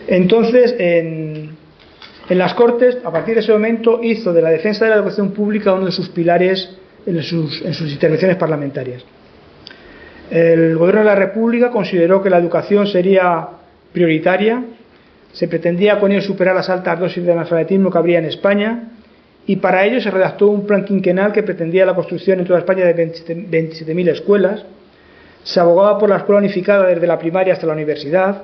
Entonces, en las Cortes, a partir de ese momento, hizo de la defensa de la educación pública uno de sus pilares en sus intervenciones parlamentarias. El Gobierno de la República consideró que la educación sería prioritaria. Se pretendía con ello superar las altas dosis de analfabetismo que habría en España, y para ello se redactó un plan quinquenal que pretendía la construcción en toda España de 27.000 escuelas. Se abogaba por la escuela unificada desde la primaria hasta la universidad,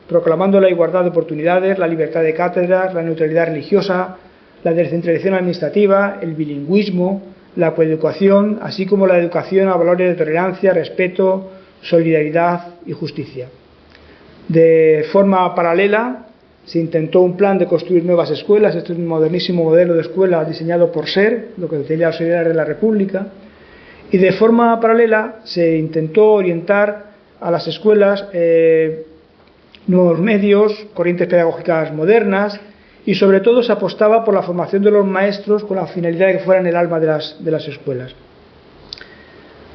proclamando la igualdad de oportunidades, la libertad de cátedras, la neutralidad religiosa, la descentralización administrativa, el bilingüismo, la coeducación, así como la educación a valores de tolerancia, respeto, solidaridad y justicia. De forma paralela, se intentó un plan de construir nuevas escuelas. Este es un modernísimo modelo de escuela diseñado por SER, lo que decía la Sociedad de la República, y de forma paralela se intentó orientar a las escuelas nuevos medios, corrientes pedagógicas modernas, y sobre todo se apostaba por la formación de los maestros con la finalidad de que fueran el alma de las escuelas.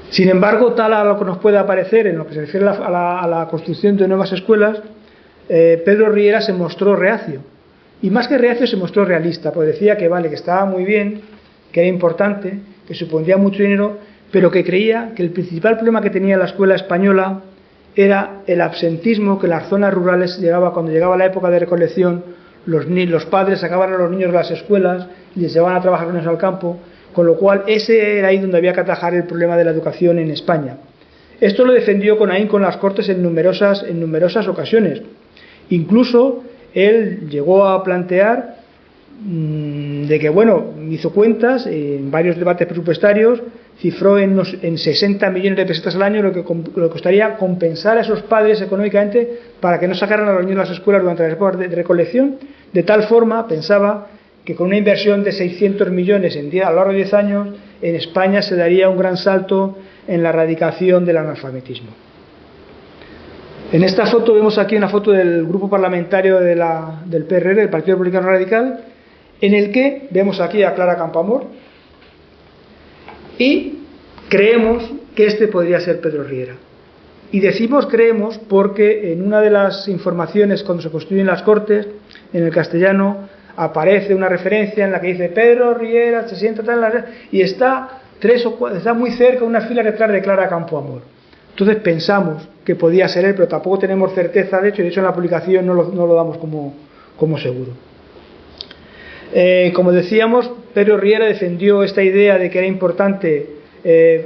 Sin embargo, tal a lo que nos puede aparecer en lo que se refiere a la construcción de nuevas escuelas, Pedro Riera se mostró reacio, y más que reacio se mostró realista, pues decía que que estaba muy bien, que era importante, que supondría mucho dinero, pero que creía que el principal problema que tenía la escuela española era el absentismo, que en las zonas rurales cuando llegaba la época de recolección, los padres sacaban a los niños de las escuelas y les llevaban a trabajar con ellos al campo, con lo cual ese era ahí donde había que atajar el problema de la educación en España. Esto lo defendió con ahínco en las Cortes en numerosas ocasiones. Incluso él llegó a plantear de que, hizo cuentas en varios debates presupuestarios, cifró en 60 millones de pesetas al año lo que costaría compensar a esos padres económicamente para que no sacaran a los niños de las escuelas durante las épocas de recolección, de tal forma, pensaba, que con una inversión de 600 millones a lo largo de 10 años, en España se daría un gran salto en la erradicación del analfabetismo. En esta foto vemos aquí una foto del grupo parlamentario del PRR, del Partido Republicano Radical, en el que vemos aquí a Clara Campoamor, y creemos que este podría ser Pedro Riera. Y decimos creemos porque en una de las informaciones cuando se construyen las Cortes, en el castellano, aparece una referencia en la que dice Pedro Riera se sienta tal, y está muy cerca, una fila detrás de Clara Campoamor. Entonces pensamos que podía ser él, pero tampoco tenemos certeza, de hecho en la publicación no lo damos como seguro. Como decíamos, Pedro Riera defendió esta idea de que era importante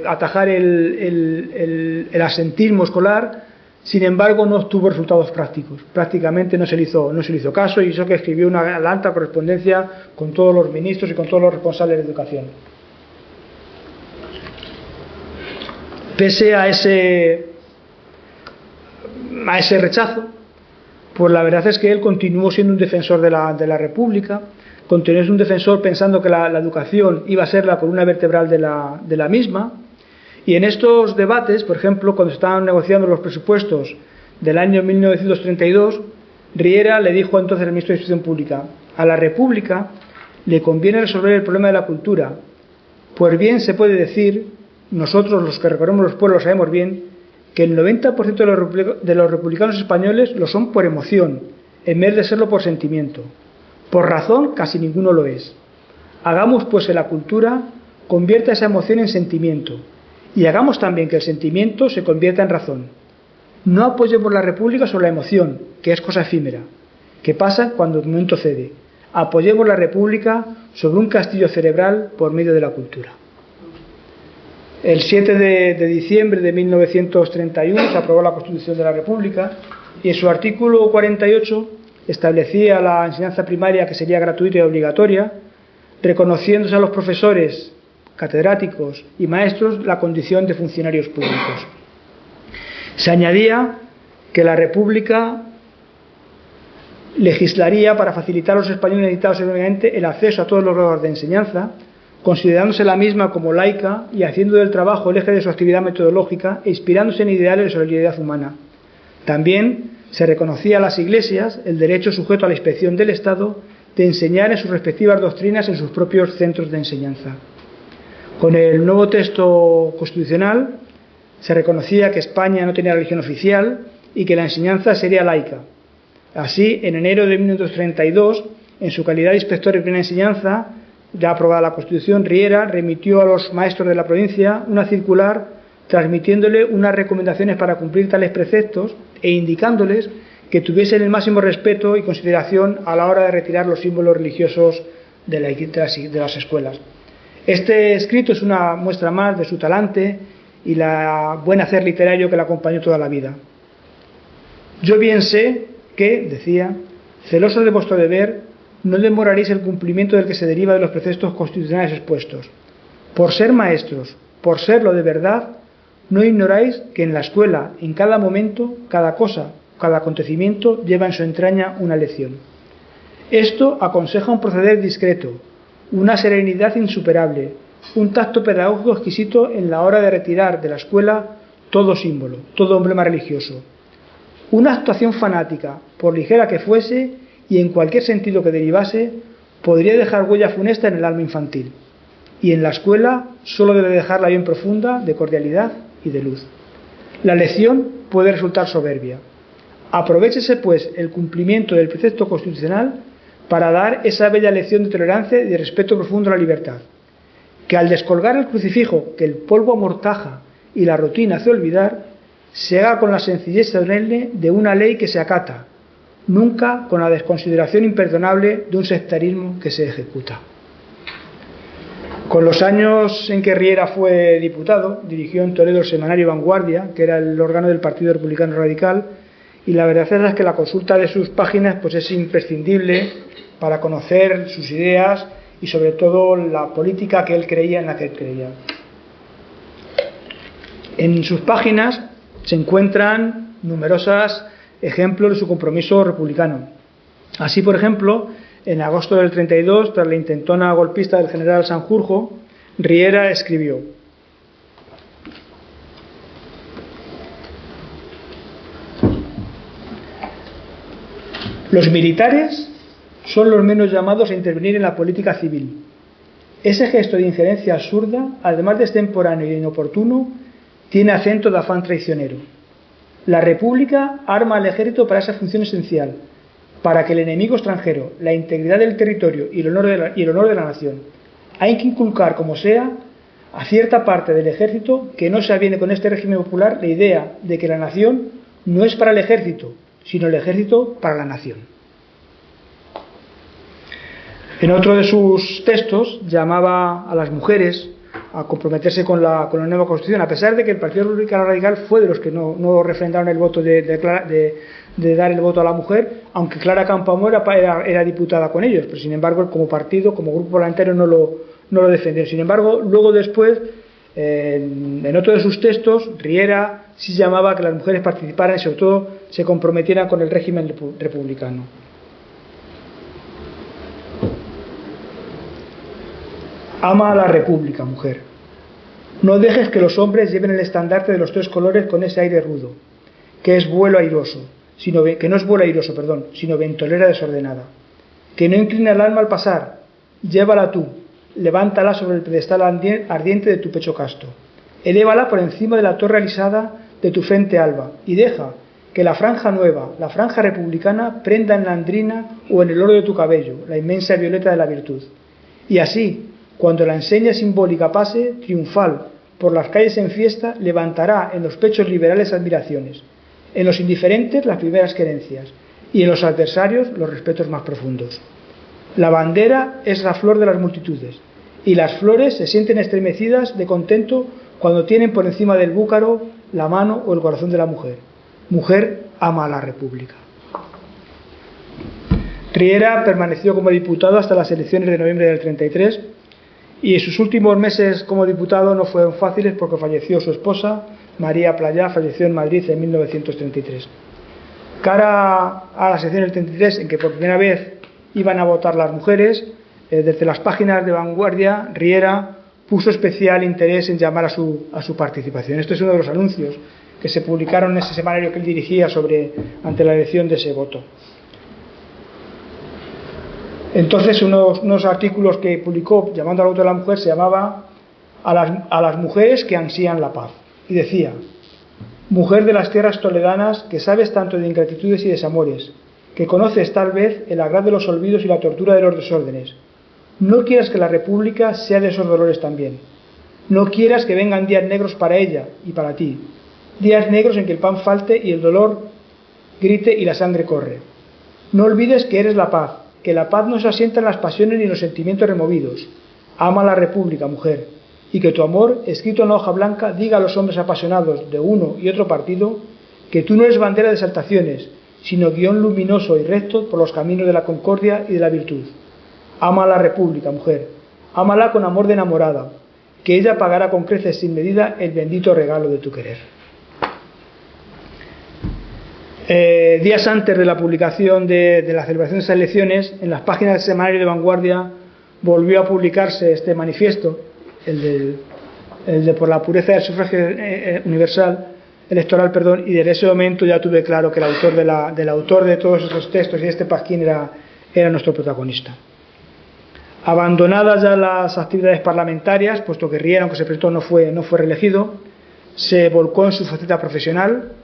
atajar el asentismo escolar. Sin embargo, no obtuvo resultados prácticos. Prácticamente no se le hizo caso, y eso que escribió una alta correspondencia con todos los ministros y con todos los responsables de educación. Pese a ese rechazo, pues la verdad es que él continuó siendo un defensor de la República, continuó siendo un defensor pensando que la educación iba a ser la columna vertebral de la misma. Y en estos debates, por ejemplo, cuando se estaban negociando los presupuestos del año 1932, Riera le dijo entonces al ministro de Instrucción Pública: a la República le conviene resolver el problema de la cultura, pues bien se puede decir, nosotros los que recorremos los pueblos sabemos bien, que el 90% de los republicanos españoles lo son por emoción, en vez de serlo por sentimiento. Por razón casi ninguno lo es. Hagamos pues que la cultura convierta esa emoción en sentimiento, y hagamos también que el sentimiento se convierta en razón. No apoyemos la República sobre la emoción, que es cosa efímera, que pasa cuando el momento cede. Apoyemos la República sobre un castillo cerebral por medio de la cultura. El 7 de diciembre de 1931 se aprobó la Constitución de la República, y en su artículo 48 establecía la enseñanza primaria que sería gratuita y obligatoria, reconociéndose a los profesores, catedráticos y maestros la condición de funcionarios públicos. Se añadía que la República legislaría para facilitar a los españoles necesitados económicamente el acceso a todos los grados de enseñanza, considerándose la misma como laica y haciendo del trabajo el eje de su actividad metodológica e inspirándose en ideales de solidaridad humana. También se reconocía a las iglesias el derecho sujeto a la inspección del Estado de enseñar en sus respectivas doctrinas en sus propios centros de enseñanza. Con el nuevo texto constitucional se reconocía que España no tenía religión oficial y que la enseñanza sería laica. Así, en enero de 1932, en su calidad de inspector de plena enseñanza, ya aprobada la Constitución, Riera remitió a los maestros de la provincia una circular transmitiéndole unas recomendaciones para cumplir tales preceptos e indicándoles que tuviesen el máximo respeto y consideración a la hora de retirar los símbolos religiosos de las escuelas. Este escrito es una muestra más de su talante y la buen hacer literario que le acompañó toda la vida. Yo bien sé que, decía, celosos de vuestro deber, no demoraréis el cumplimiento del que se deriva de los preceptos constitucionales expuestos. Por ser maestros, por serlo de verdad, no ignoráis que en la escuela, en cada momento, cada cosa, cada acontecimiento lleva en su entraña una lección. Esto aconseja un proceder discreto, una serenidad insuperable, un tacto pedagógico exquisito en la hora de retirar de la escuela todo símbolo, todo emblema religioso. Una actuación fanática, por ligera que fuese y en cualquier sentido que derivase, podría dejar huella funesta en el alma infantil. Y en la escuela solo debe dejarla bien profunda, de cordialidad y de luz. La lección puede resultar soberbia. Aprovéchese, pues, el cumplimiento del precepto constitucional para dar esa bella lección de tolerancia y de respeto profundo a la libertad, que al descolgar el crucifijo que el polvo amortaja y la rutina hace olvidar, se haga con la sencillez solemne de una ley que se acata, nunca con la desconsideración imperdonable de un sectarismo que se ejecuta. Con los años en que Riera fue diputado, dirigió en Toledo el semanario Vanguardia, que era el órgano del Partido Republicano Radical, y la verdad es que la consulta de sus páginas pues es imprescindible para conocer sus ideas y sobre todo la política que él creía, en la que él creía. En sus páginas se encuentran numerosos ejemplos de su compromiso republicano. Así, por ejemplo, en agosto del 32, tras la intentona golpista del general Sanjurjo, Riera escribió: los militares son los menos llamados a intervenir en la política civil. Ese gesto de injerencia absurda, además de extemporáneo e inoportuno, tiene acento de afán traicionero. La República arma al ejército para esa función esencial, para que el enemigo extranjero, la integridad del territorio y el honor de la nación, hay que inculcar como sea a cierta parte del ejército que no se aviene con este régimen popular la idea de que la nación no es para el ejército, sino el ejército para la nación. En otro de sus textos llamaba a las mujeres a comprometerse con la nueva Constitución, a pesar de que el Partido Republicano Radical fue de los que no refrendaron el voto de dar el voto a la mujer, aunque Clara Campoamor era diputada con ellos, pero sin embargo como partido, como grupo parlamentario no lo defendieron. Sin embargo, luego después, en otro de sus textos, Riera sí llamaba a que las mujeres participaran y sobre todo se comprometieran con el régimen republicano. Ama a la República, mujer. No dejes que los hombres lleven el estandarte de los tres colores con ese aire rudo, que no es vuelo airoso, sino ventolera desordenada. Que no inclina el alma al pasar, llévala tú, levántala sobre el pedestal ardiente de tu pecho casto. Elévala por encima de la torre alisada de tu frente alba y deja que la franja nueva, la franja republicana, prenda en la andrina o en el oro de tu cabello, la inmensa violeta de la virtud. Y así, cuando la enseña simbólica pase, triunfal, por las calles en fiesta, levantará en los pechos liberales admiraciones, en los indiferentes las primeras querencias y en los adversarios los respetos más profundos. La bandera es la flor de las multitudes y las flores se sienten estremecidas de contento cuando tienen por encima del búcaro la mano o el corazón de la mujer. Mujer ama a la República. Riera permaneció como diputado hasta las elecciones de noviembre del 33 y sus últimos meses como diputado no fueron fáciles porque falleció su esposa, María Playá, falleció en Madrid en 1933. Cara a las elecciones del 33, en que por primera vez iban a votar las mujeres, desde las páginas de Vanguardia, Riera puso especial interés en llamar a su participación. Este es uno de los anuncios que se publicaron en ese semanario que él dirigía ante la elección de ese voto. Entonces unos artículos que publicó llamando al voto de la mujer se llamaba a las mujeres que ansían la paz y decía: mujer de las tierras toledanas que sabes tanto de ingratitudes y desamores, que conoces tal vez el agrado de los olvidos y la tortura de los desórdenes, no quieras que la República sea de esos dolores también, no quieras que vengan días negros para ella y para ti, días negros en que el pan falte y el dolor grite y la sangre corre. No olvides que eres la paz, que la paz no se asienta en las pasiones ni en los sentimientos removidos. Ama a la República, mujer, y que tu amor, escrito en la hoja blanca, diga a los hombres apasionados de uno y otro partido que tú no eres bandera de exaltaciones, sino guión luminoso y recto por los caminos de la concordia y de la virtud. Ama a la República, mujer, ámala con amor de enamorada, que ella pagará con creces sin medida el bendito regalo de tu querer. Días antes de la publicación de la celebración de esas elecciones, en las páginas del semanario de Vanguardia volvió a publicarse este manifiesto, el de por la pureza del sufragio electoral, y desde ese momento ya tuve claro que el autor de todos estos textos y de este pasquín era nuestro protagonista. Abandonadas ya las actividades parlamentarias, puesto que Riera, aunque se presentó, no fue reelegido, se volcó en su faceta profesional.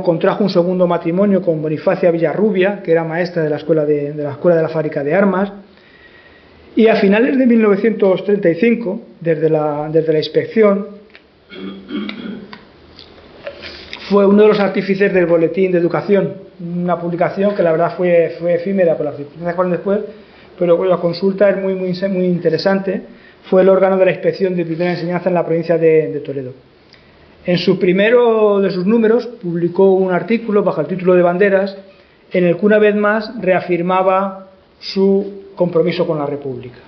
Contrajo un segundo matrimonio con Bonifacia Villarrubia, que era maestra de la escuela de la fábrica de armas, y a finales de 1935, desde la inspección, fue uno de los artífices del Boletín de Educación, una publicación que la verdad fue efímera por las circunstancias que fueron después, pero la consulta es muy interesante. Fue el órgano de la inspección de primera enseñanza en la provincia de Toledo. En su primero de sus números publicó un artículo bajo el título de Banderas, en el que una vez más reafirmaba su compromiso con la República.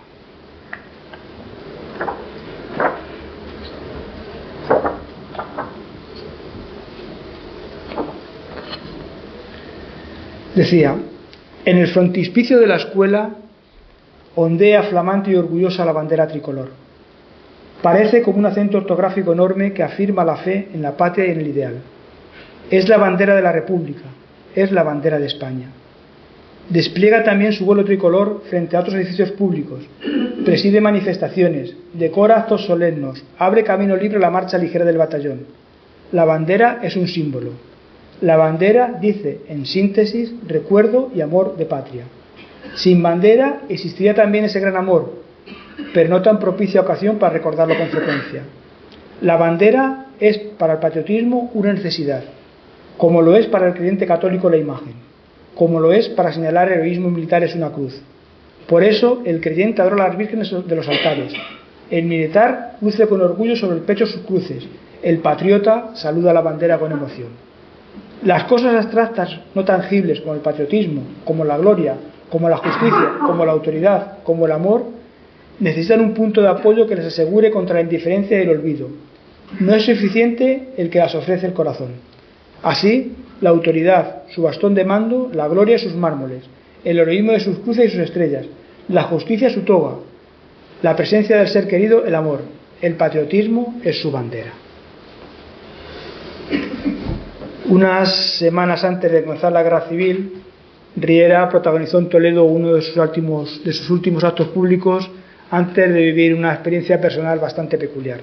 Decía: en el frontispicio de la escuela ondea flamante y orgullosa la bandera tricolor. Parece como un acento ortográfico enorme que afirma la fe en la patria y en el ideal. Es la bandera de la República, es la bandera de España. Despliega también su vuelo tricolor frente a otros edificios públicos, preside manifestaciones, decora actos solemnes, abre camino libre a la marcha ligera del batallón. La bandera es un símbolo. La bandera dice, en síntesis, recuerdo y amor de patria. Sin bandera existiría también ese gran amor, pero no tan propicia ocasión para recordarlo con frecuencia. La bandera es para el patriotismo una necesidad, como lo es para el creyente católico la imagen, como lo es para señalar el heroísmo militar es una cruz. Por eso el creyente adora a las vírgenes de los altares, el militar luce con orgullo sobre el pecho sus cruces, el patriota saluda la bandera con emoción. Las cosas abstractas no tangibles como el patriotismo, como la gloria, como la justicia, como la autoridad, como el amor, necesitan un punto de apoyo que les asegure contra la indiferencia y el olvido. No es suficiente el que las ofrece el corazón. Así, la autoridad, su bastón de mando, la gloria sus mármoles, el heroísmo de sus cruces y sus estrellas, la justicia su toga, la presencia del ser querido, el amor, el patriotismo es su bandera. Unas semanas antes de comenzar la guerra civil, Riera protagonizó en Toledo uno de sus últimos actos públicos antes de vivir una experiencia personal bastante peculiar.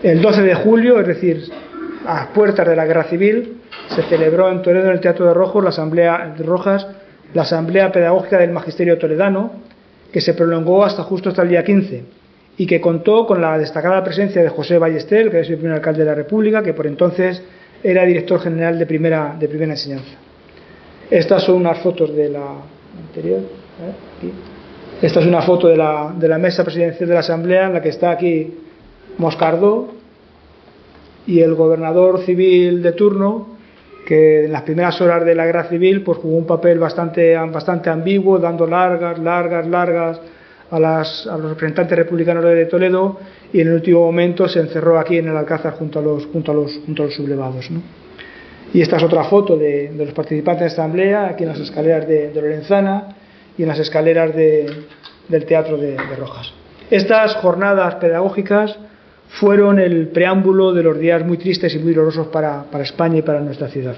El 12 de julio, es decir, a las puertas de la guerra civil, se celebró en Toledo, en el Teatro de Rojas, la asamblea pedagógica del magisterio toledano, que se prolongó justo hasta el día 15 y que contó con la destacada presencia de José Ballester, que es el primer alcalde de la República, que por entonces era director general de primera enseñanza. Estas son unas fotos de la anterior. Aquí. Esta es una foto de la mesa presidencial de la asamblea, en la que está aquí Moscardó y el gobernador civil de turno, que en las primeras horas de la guerra civil pues jugó un papel bastante ambiguo, dando largas a los representantes republicanos de Toledo, y en el último momento se encerró aquí en el Alcázar junto a los sublevados, ¿no? Y esta es otra foto de los participantes de la asamblea, aquí en las escaleras de Lorenzana y en las escaleras del Teatro de Rojas. Estas jornadas pedagógicas fueron el preámbulo de los días muy tristes y muy dolorosos para España y para nuestra ciudad.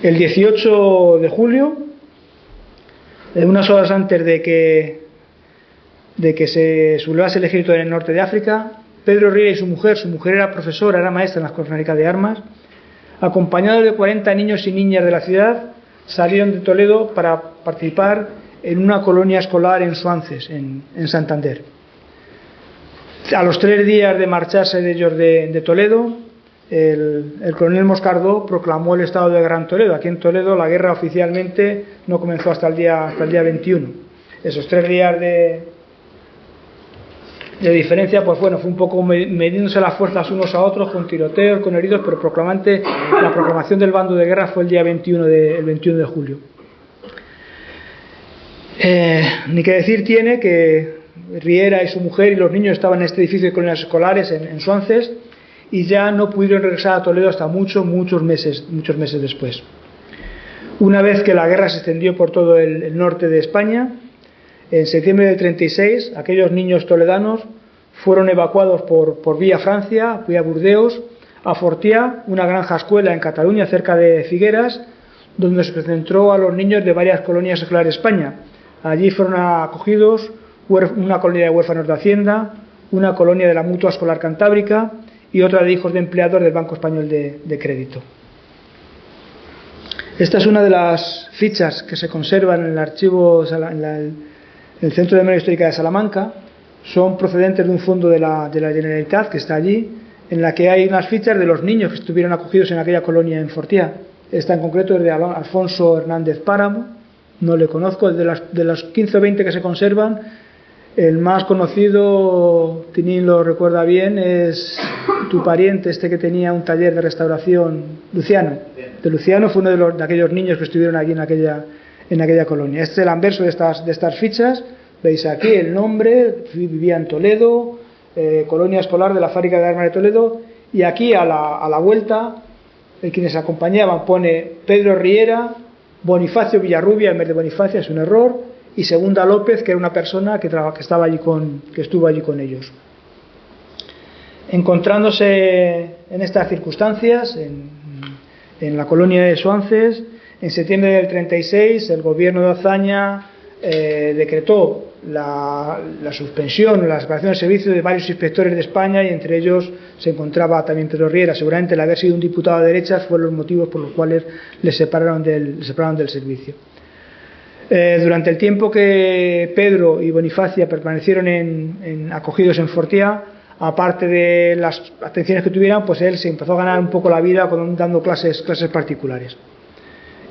El 18 de julio, unas horas antes de que se sublevase el ejército en el norte de África, Pedro Riera y su mujer era profesora, era maestra en la Escuela Fábrica de Armas, acompañados de 40 niños y niñas de la ciudad, salieron de Toledo para participar en una colonia escolar en Suances, en Santander. A los 3 días de marcharse de ellos de Toledo, el coronel Moscardó proclamó el estado de guerra en Toledo. Aquí en Toledo la guerra oficialmente no comenzó hasta el día 21. Esos 3 días de diferencia, pues bueno, fue un poco mediéndose las fuerzas unos a otros, con tiroteos, con heridos, pero la proclamación del bando de guerra fue el día 21 de julio. Ni que decir tiene que Riera y su mujer y los niños estaban en este edificio de colonias escolares en Suances, y ya no pudieron regresar a Toledo hasta muchos meses después. Una vez que la guerra se extendió por todo el norte de España, en septiembre del 36, aquellos niños toledanos fueron evacuados por vía Francia, vía Burdeos, a Fortià, una granja escuela en Cataluña, cerca de Figueras, donde se concentró a los niños de varias colonias escolares de España. Allí fueron acogidos una colonia de huérfanos de Hacienda, una colonia de la Mutua Escolar Cantábrica y otra de hijos de empleados del Banco Español de Crédito. Esta es una de las fichas que se conservan en el archivo, en el Centro de Memoria Histórica de Salamanca. Son procedentes de un fondo de la Generalitat que está allí, en la que hay unas fichas de los niños que estuvieron acogidos en aquella colonia en Fortià. Esta en concreto es de Alfonso Hernández Páramo, no le conozco. De los 15 o 20 que se conservan, el más conocido, Tinín lo recuerda bien, es tu pariente, este que tenía un taller de restauración, Luciano. Luciano fue uno de aquellos niños que estuvieron allí en aquella colonia. Este es el anverso de estas fichas. Veis aquí el nombre, vivía en Toledo, colonia escolar de la Fábrica de Armas de Toledo, y aquí a la vuelta, quienes acompañaban pone Pedro Riera, Bonifacio Villarrubia en vez de Bonifacio, es un error, y Segunda López, que era una persona que estuvo allí con ellos. Encontrándose en estas circunstancias, en la colonia de Suances, en septiembre del 36, el gobierno de Azaña decretó la suspensión, la separación del servicio de varios inspectores de España, y entre ellos se encontraba también Pedro Riera. Seguramente el haber sido un diputado de derechas fueron los motivos por los cuales le separaron del servicio. Durante el tiempo que Pedro y Bonifacia permanecieron acogidos en Fortià, aparte de las atenciones que tuvieran, pues él se empezó a ganar un poco la vida dando clases particulares.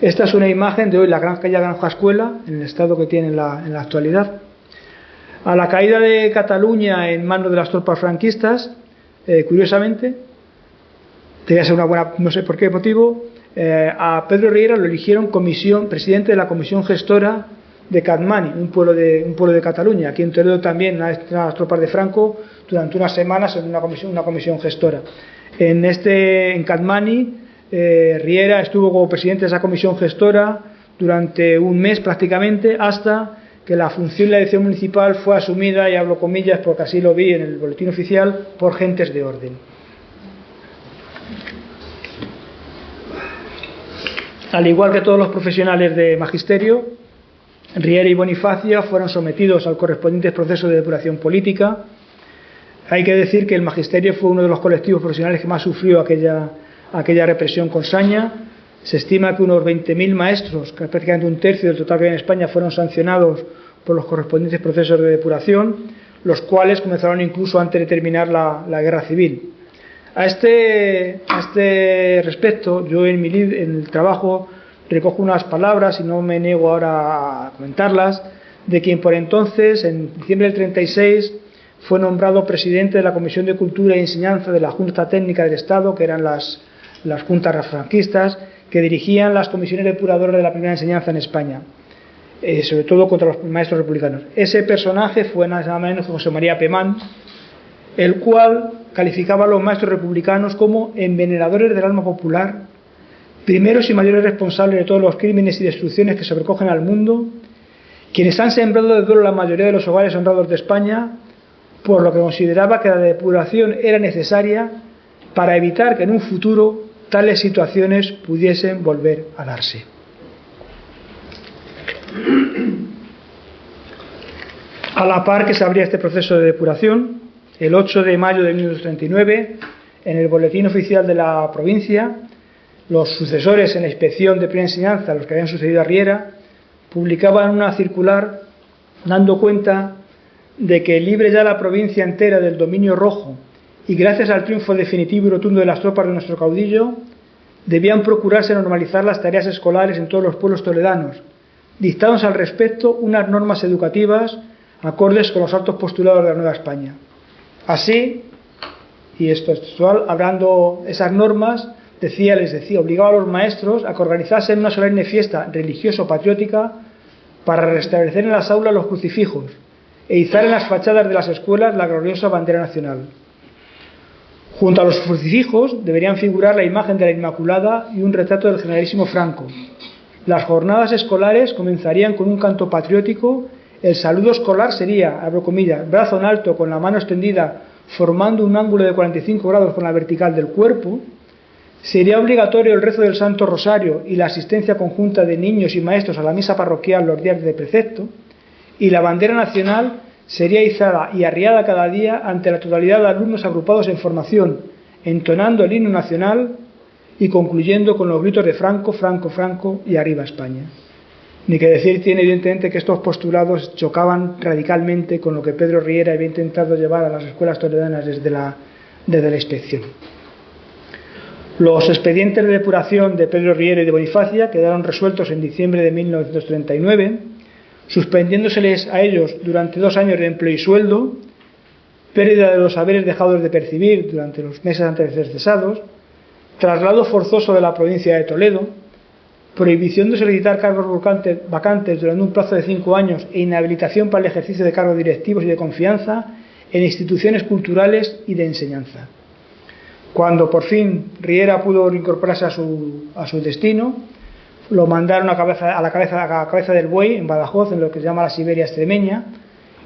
Esta es una imagen de hoy, la aquella Granja Escuela, en el estado que tiene en la actualidad. A la caída de Cataluña en manos de las tropas franquistas, curiosamente, debía ser una buena, no sé por qué motivo, a Pedro Riera lo eligieron presidente de la comisión gestora de Catmani, un pueblo de Cataluña. Aquí en Toledo también, las tropas de Franco, durante unas semanas en una comisión gestora. En Catmani, Riera estuvo como presidente de esa comisión gestora durante un mes prácticamente, hasta que la función de la elección municipal fue asumida, y hablo comillas porque así lo vi en el boletín oficial, por gentes de orden. Al igual que todos los profesionales de magisterio, Riera y Bonifacia fueron sometidos al correspondiente proceso de depuración política. Hay que decir que el magisterio fue uno de los colectivos profesionales que más sufrió aquella represión con saña. Se estima que unos 20.000 maestros, que es prácticamente un tercio del total que hay en España, fueron sancionados por los correspondientes procesos de depuración, los cuales comenzaron incluso antes de terminar la guerra civil. A este respecto, yo en el trabajo recojo unas palabras, y no me niego ahora a comentarlas, de quien por entonces, en diciembre del 36, fue nombrado presidente de la Comisión de Cultura y Enseñanza de la Junta Técnica del Estado, que eran las juntas franquistas, que dirigían las comisiones depuradoras de la primera enseñanza en España, sobre todo contra los maestros republicanos. Ese personaje fue nada menos que José María Pemán, el cual calificaba a los maestros republicanos como envenenadores del alma popular, primeros y mayores responsables de todos los crímenes y destrucciones que sobrecogen al mundo, quienes han sembrado de dolor la mayoría de los hogares honrados de España, por lo que consideraba que la depuración era necesaria para evitar que en un futuro tales situaciones pudiesen volver a darse. A la par que se abría este proceso de depuración, el 8 de mayo de 1939, en el boletín oficial de la provincia, los sucesores en la inspección de primera enseñanza, los que habían sucedido a Riera, publicaban una circular dando cuenta de que, libre ya la provincia entera del dominio rojo y gracias al triunfo definitivo y rotundo de las tropas de nuestro caudillo, debían procurarse normalizar las tareas escolares en todos los pueblos toledanos, dictándose al respecto unas normas educativas acordes con los altos postulados de la Nueva España. Así, y esto es textual, hablando esas normas, les decía, obligaba a los maestros a que organizasen una solemne fiesta religioso-patriótica para restablecer en las aulas los crucifijos e izar en las fachadas de las escuelas la gloriosa bandera nacional. Junto a los crucifijos deberían figurar la imagen de la Inmaculada y un retrato del generalísimo Franco. Las jornadas escolares comenzarían con un canto patriótico. El saludo escolar sería, abro comillas, brazo en alto con la mano extendida formando un ángulo de 45 grados con la vertical del cuerpo. Sería obligatorio el rezo del Santo Rosario y la asistencia conjunta de niños y maestros a la misa parroquial los días de precepto, y la bandera nacional sería izada y arriada cada día ante la totalidad de alumnos agrupados en formación, entonando el himno nacional y concluyendo con los gritos de Franco, Franco, Franco y arriba España. Ni que decir tiene evidentemente que estos postulados chocaban radicalmente con lo que Pedro Riera había intentado llevar a las escuelas toledanas desde la inspección. Los expedientes de depuración de Pedro Riera y de Bonifacia quedaron resueltos en diciembre de 1939, suspendiéndoseles a ellos durante 2 años de empleo y sueldo, pérdida de los haberes dejados de percibir durante los meses antes de ser cesados, traslado forzoso de la provincia de Toledo, prohibición de solicitar cargos vacantes durante un plazo de 5 años e inhabilitación para el ejercicio de cargos directivos y de confianza en instituciones culturales y de enseñanza. Cuando por fin Riera pudo incorporarse a su destino, lo mandaron a la cabeza del Buey, en Badajoz, en lo que se llama la Siberia extremeña,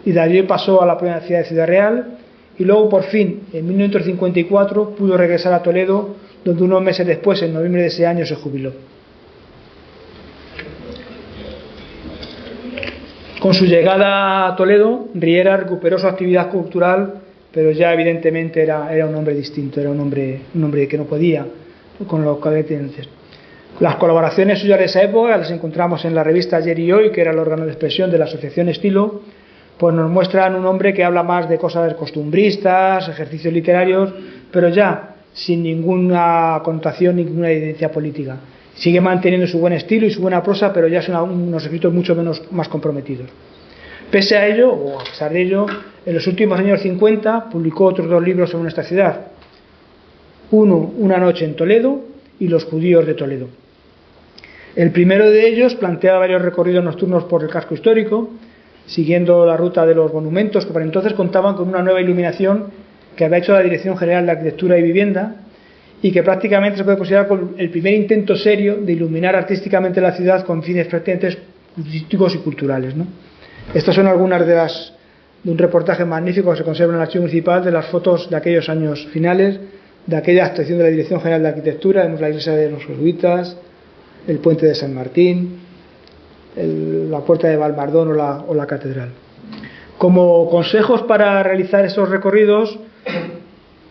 y de allí pasó a la Provincia de Ciudad Real, y luego por fin, en 1954, pudo regresar a Toledo, donde unos meses después, en noviembre de ese año, se jubiló. Con su llegada a Toledo, Riera recuperó su actividad cultural, pero ya evidentemente era un hombre distinto, era un hombre que no podía con los cadetes. Las colaboraciones suyas de esa época las encontramos en la revista Ayer y Hoy, que era el órgano de expresión de la Asociación Estilo. Pues nos muestran un hombre que habla más de cosas costumbristas, ejercicios literarios, pero ya sin ninguna connotación, ninguna evidencia política. Sigue manteniendo su buen estilo y su buena prosa, pero ya son unos escritos mucho más comprometidos. Pese a ello, o a pesar de ello, en los últimos años 50 publicó otros 2 libros sobre nuestra ciudad. Uno, Una noche en Toledo, y Los judíos de Toledo. El primero de ellos plantea varios recorridos nocturnos por el casco histórico, siguiendo la ruta de los monumentos, que para entonces contaban con una nueva iluminación que había hecho la Dirección General de Arquitectura y Vivienda, y que prácticamente se puede considerar como el primer intento serio de iluminar artísticamente la ciudad con fines prácticamente turísticos y culturales, ¿no? Estas son algunas de un reportaje magnífico que se conserva en el Archivo Municipal de las fotos de aquellos años finales, de aquella actuación de la Dirección General de Arquitectura. Vemos la iglesia de los jesuitas, el puente de San Martín, la puerta de Valmardón o la catedral. Como consejos para realizar esos recorridos,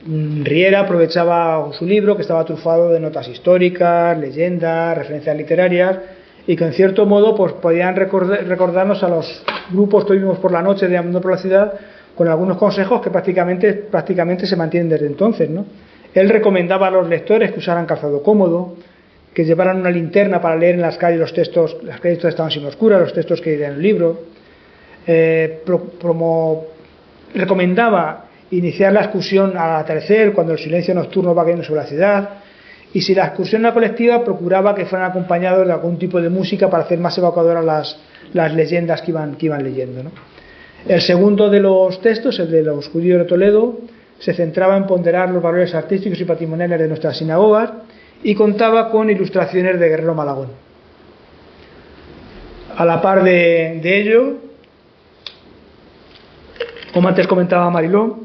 Riera aprovechaba su libro, que estaba trufado de notas históricas, leyendas, referencias literarias, y que en cierto modo pues podían recordarnos a los grupos que vimos por la noche deambulando por la ciudad, con algunos consejos que prácticamente se mantienen desde entonces, ¿no? Él recomendaba a los lectores que usaran calzado cómodo, que llevaran una linterna para leer en las calles los textos. Las calles estaban sin oscuras, los textos que hay en el libro. Recomendaba iniciar la excursión al atardecer, cuando el silencio nocturno va cayendo sobre la ciudad, y si la excursión era colectiva, procuraba que fueran acompañados de algún tipo de música para hacer más evocadoras las leyendas que iban leyendo, ¿no? El segundo de los textos, el de Los judíos de Toledo, se centraba en ponderar los valores artísticos y patrimoniales de nuestras sinagogas y contaba con ilustraciones de Guerrero Malagón. A la par de ello, como antes comentaba Mariló,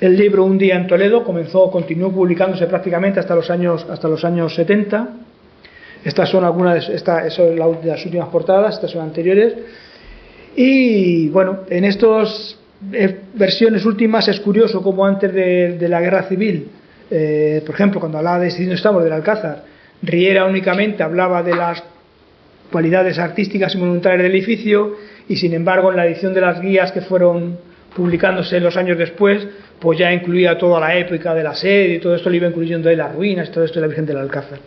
el libro Un día en Toledo continuó publicándose prácticamente hasta los años 70. Estas son son las últimas portadas, estas son anteriores. Y bueno, en estas versiones últimas es curioso como antes de la guerra civil, por ejemplo, cuando hablaba de Si no estamos del Alcázar, Riera únicamente hablaba de las cualidades artísticas y monumentales del edificio, y sin embargo en la edición de las guías que fueron publicándose los años después, pues ya incluía toda la época de la sede y todo esto, le iba incluyendo ahí las ruinas y todo esto de la Virgen del Alcázar.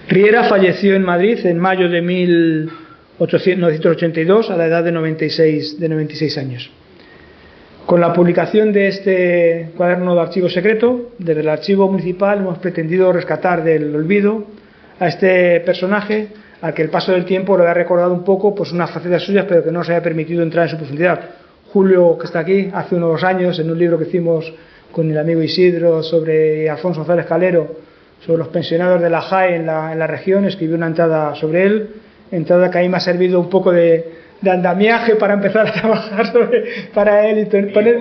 Riera falleció en Madrid en mayo de 1982 a la edad de 96 años. Con la publicación de este cuaderno de archivo secreto, desde el Archivo Municipal hemos pretendido rescatar del olvido a este personaje al que el paso del tiempo le ha recordado un poco pues unas facetas suyas, pero que no se haya permitido entrar en su profundidad. Julio, que está aquí, hace unos años, en un libro que hicimos con el amigo Isidro sobre Alfonso González Calero, sobre los pensionados de la JAE en la región, escribió una entrada sobre él, entrada que a mí me ha servido un poco de andamiaje para empezar a trabajar para él y poner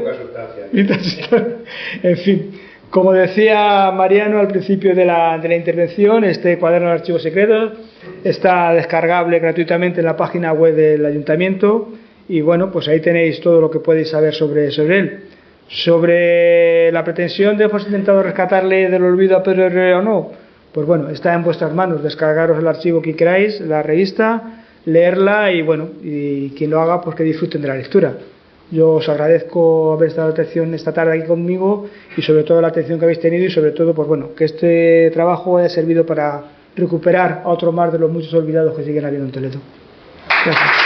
en fin, como decía Mariano al principio de la intervención, este cuaderno de archivos secretos está descargable gratuitamente en la página web del ayuntamiento, y bueno, pues ahí tenéis todo lo que podéis saber sobre él. Sobre la pretensión de hemos intentado rescatarle del olvido a Pedro Herrera o no, pues bueno, está en vuestras manos, descargaros el archivo que queráis, la revista, leerla, y bueno, y quien lo haga pues que disfruten de la lectura. Yo os agradezco haber estado atención esta tarde aquí conmigo, y sobre todo la atención que habéis tenido, y sobre todo pues bueno, que este trabajo haya servido para recuperar a otro más de los muchos olvidados que siguen habiendo en Toledo. Gracias.